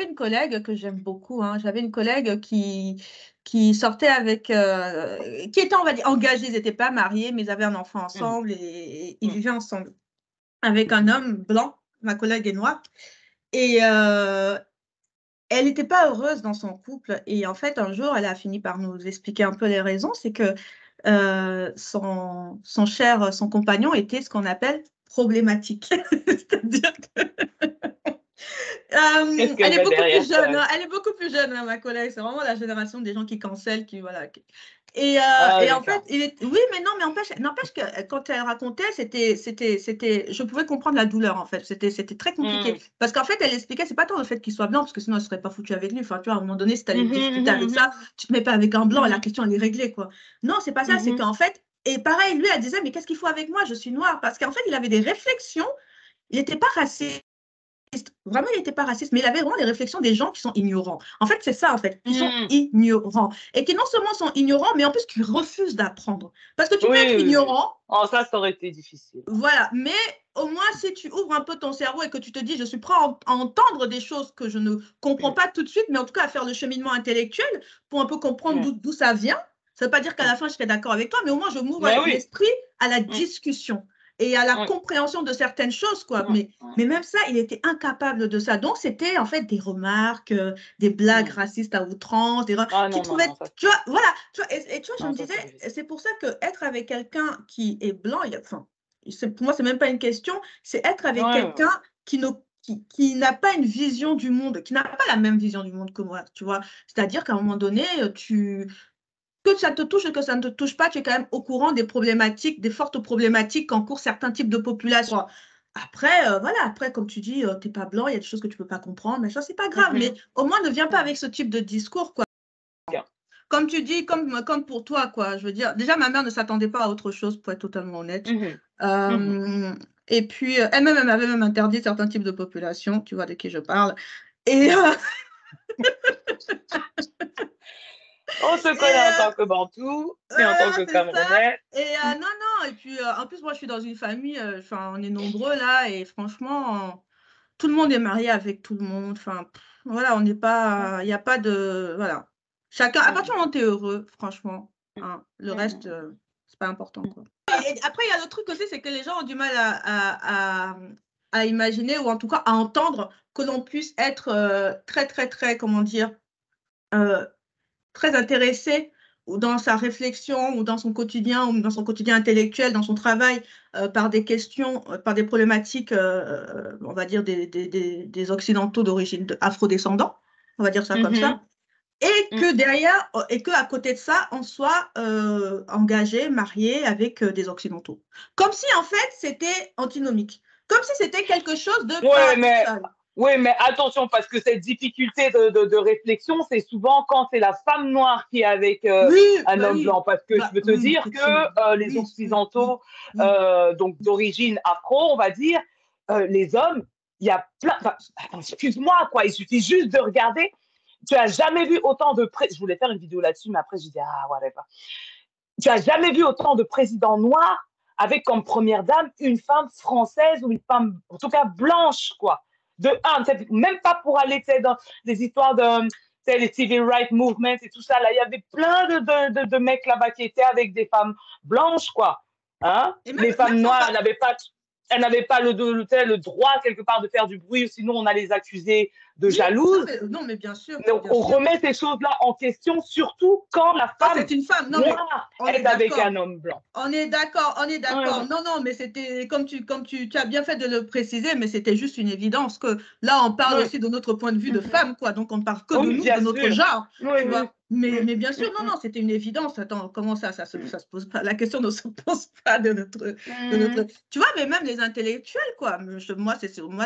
une collègue que j'aime beaucoup. Hein. J'avais une collègue qui sortait avec, qui était, on va dire, engagée. Ils n'étaient pas mariés, mais ils avaient un enfant ensemble et ils vivaient ensemble avec un homme blanc. Ma collègue est noire. Et elle n'était pas heureuse dans son couple. Et en fait, un jour, elle a fini par nous expliquer un peu les raisons. C'est que son compagnon était ce qu'on appelle problématique. C'est-à-dire que elle est beaucoup plus jeune. Hein, elle est beaucoup plus jeune, hein, ma collègue. C'est vraiment la génération des gens qui cancellent, qui voilà. Et en fait, oui, mais non, mais n'empêche que quand elle racontait, je pouvais comprendre la douleur en fait. C'était très compliqué parce qu'en fait, elle expliquait, c'est pas tant le fait qu'il soit blanc parce que sinon elle serait pas foutue avec lui. Enfin, tu vois, à un moment donné, si tu allais discuter avec ça, tu te mets pas avec un blanc et la question elle est réglée quoi. Non, c'est pas ça. C'est qu'en fait, et pareil, lui, elle disait, mais qu'est-ce qu'il faut avec moi? Je suis noire parce qu'en fait, il avait des réflexions. Il n'était pas raciste. Vraiment, il n'était pas raciste, mais il avait vraiment les réflexions des gens qui sont ignorants. En fait, c'est ça, en fait, qui sont ignorants. Et qui non seulement sont ignorants, mais en plus qui refusent d'apprendre. Parce que tu peux être ignorant. Oh, ça aurait été difficile. Voilà, mais au moins, si tu ouvres un peu ton cerveau et que tu te dis, je suis prêt à entendre des choses que je ne comprends pas tout de suite, mais en tout cas à faire le cheminement intellectuel pour un peu comprendre d'où ça vient. Ça ne veut pas dire qu'à la fin, je serai d'accord avec toi, mais au moins, je m'ouvre l'esprit à la discussion et à la compréhension de certaines choses, quoi. Mais même ça, il était incapable de ça. Donc, c'était en fait des remarques, des blagues racistes à outrance, qui trouvaient, tu vois, voilà. Tu vois, et tu vois, je me disais, c'est pour ça qu'être avec quelqu'un qui est blanc, enfin, pour moi, c'est même pas une question, c'est être avec quelqu'un qui n'a pas une vision du monde, qui n'a pas la même vision du monde que moi, tu vois. C'est-à-dire qu'à un moment donné, que ça te touche ou que ça ne te touche pas, tu es quand même au courant des problématiques, des fortes problématiques qu'encourent certains types de populations. Après, voilà, après, comme tu dis, tu n'es pas blanc, il y a des choses que tu ne peux pas comprendre, mais ça, c'est pas grave. Mais au moins, ne viens pas avec ce type de discours, quoi. Comme tu dis, comme pour toi, quoi. Je veux dire, déjà, ma mère ne s'attendait pas à autre chose, pour être totalement honnête. Et puis, elle-même, elle m'avait même interdit certains types de populations, tu vois de qui je parle. Et on se connaît en tant que Bantou et en tant que Camerounais. Et non, et puis en plus, moi, je suis dans une famille, enfin, on est nombreux là, et franchement, tout le monde est marié avec tout le monde. Enfin, voilà, on n'est pas, il n'y a pas de, voilà. Chacun, à partir du moment où tu es heureux, franchement, hein, le reste, c'est pas important, quoi. Et après, il y a le truc aussi, c'est que les gens ont du mal à imaginer, ou en tout cas à entendre que l'on puisse être très, très, très, comment dire, très intéressé dans sa réflexion ou dans son quotidien intellectuel, dans son travail, par des questions, par des problématiques, on va dire des Occidentaux d'origine afrodescendants, on va dire ça comme ça, et que derrière, et qu'à côté de ça, on soit engagé, marié avec des Occidentaux. Comme si en fait c'était antinomique, comme si c'était quelque chose de paradoxal. Oui, mais attention, parce que cette difficulté de réflexion, c'est souvent quand c'est la femme noire qui est avec un homme blanc. Parce que je veux te dire que les Occidentaux, donc d'origine afro, on va dire, les hommes, il y a plein. Excuse-moi, quoi, il suffit juste de regarder. Tu n'as jamais vu autant de. Je voulais faire une vidéo là-dessus, mais après, j'ai dit, whatever. Tu n'as jamais vu autant de présidents noirs avec comme première dame une femme française ou une femme, en tout cas blanche, quoi. même pas pour aller dans des histoires de les civil rights movements et tout ça. Là, il y avait plein de mecs là-bas qui étaient avec des femmes blanches, quoi. Hein? Les femmes noires, elles n'avaient pas le droit, quelque part, de faire du bruit, sinon on allait les accuser de jalouses. Non, mais bien sûr. Donc, on remet ces choses-là en question, surtout quand la femme c'est une femme. Non, noire est avec un homme blanc. On est d'accord. Non, mais c'était, comme tu as bien fait de le préciser, mais c'était juste une évidence que là, on parle aussi de notre point de vue de femme, quoi. Donc, on ne parle que de nous, de notre genre. Tu vois. Mais bien sûr, non, c'était une évidence. Attends, comment ça se pose pas? La question ne se pose pas de notre. Tu vois, mais même les intellectuels, quoi. Moi,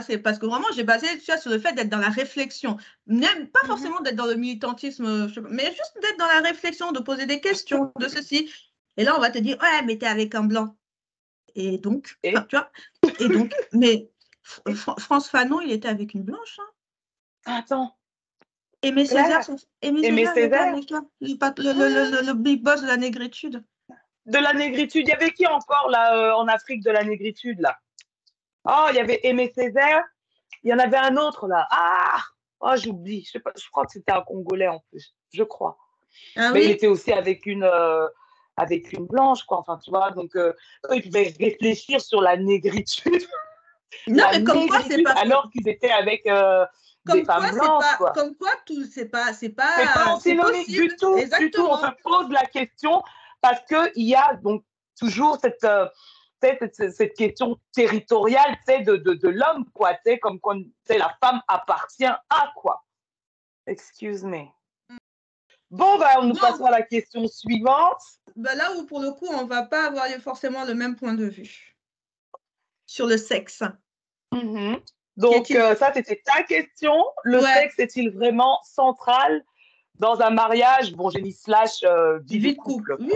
c'est parce que vraiment, j'ai basé ça sur le fait d'être dans la réflexion. Même pas forcément d'être dans le militantisme, mais juste d'être dans la réflexion, de poser des questions, de ceci. Et là, on va te dire, ouais, mais t'es avec un blanc. Et donc, tu vois. Et donc, mais France Fanon, il était avec une blanche. Hein. Attends. Aimé Césaire, le big boss de la négritude. De la négritude. Il y avait qui encore là en Afrique de la négritude là? Oh, il y avait Aimé Césaire. Il y en avait un autre là. Oh, j'oublie. Je sais pas. Je crois que c'était un Congolais en plus. Je crois. Mais il était aussi avec une blanche, quoi. Enfin, tu vois. Donc, eux, ils pouvaient réfléchir sur la négritude. Non, mais comme quoi, c'est pas. Alors qu'ils étaient avec. Des femmes blanches, quoi. Comme quoi, tout, c'est pas antinomique du tout. Exactement. Du tout. On se pose la question parce qu'il y a donc toujours cette question territoriale de l'homme, quoi. Comme quoi la femme appartient à quoi. Excuse me. Bon, nous passons à la question suivante. Là où, pour le coup, on ne va pas avoir forcément le même point de vue sur le sexe. Donc, ça, c'était ta question. Le sexe est-il vraiment central dans un mariage? Bon, j'ai mis / vie de couple. Oui.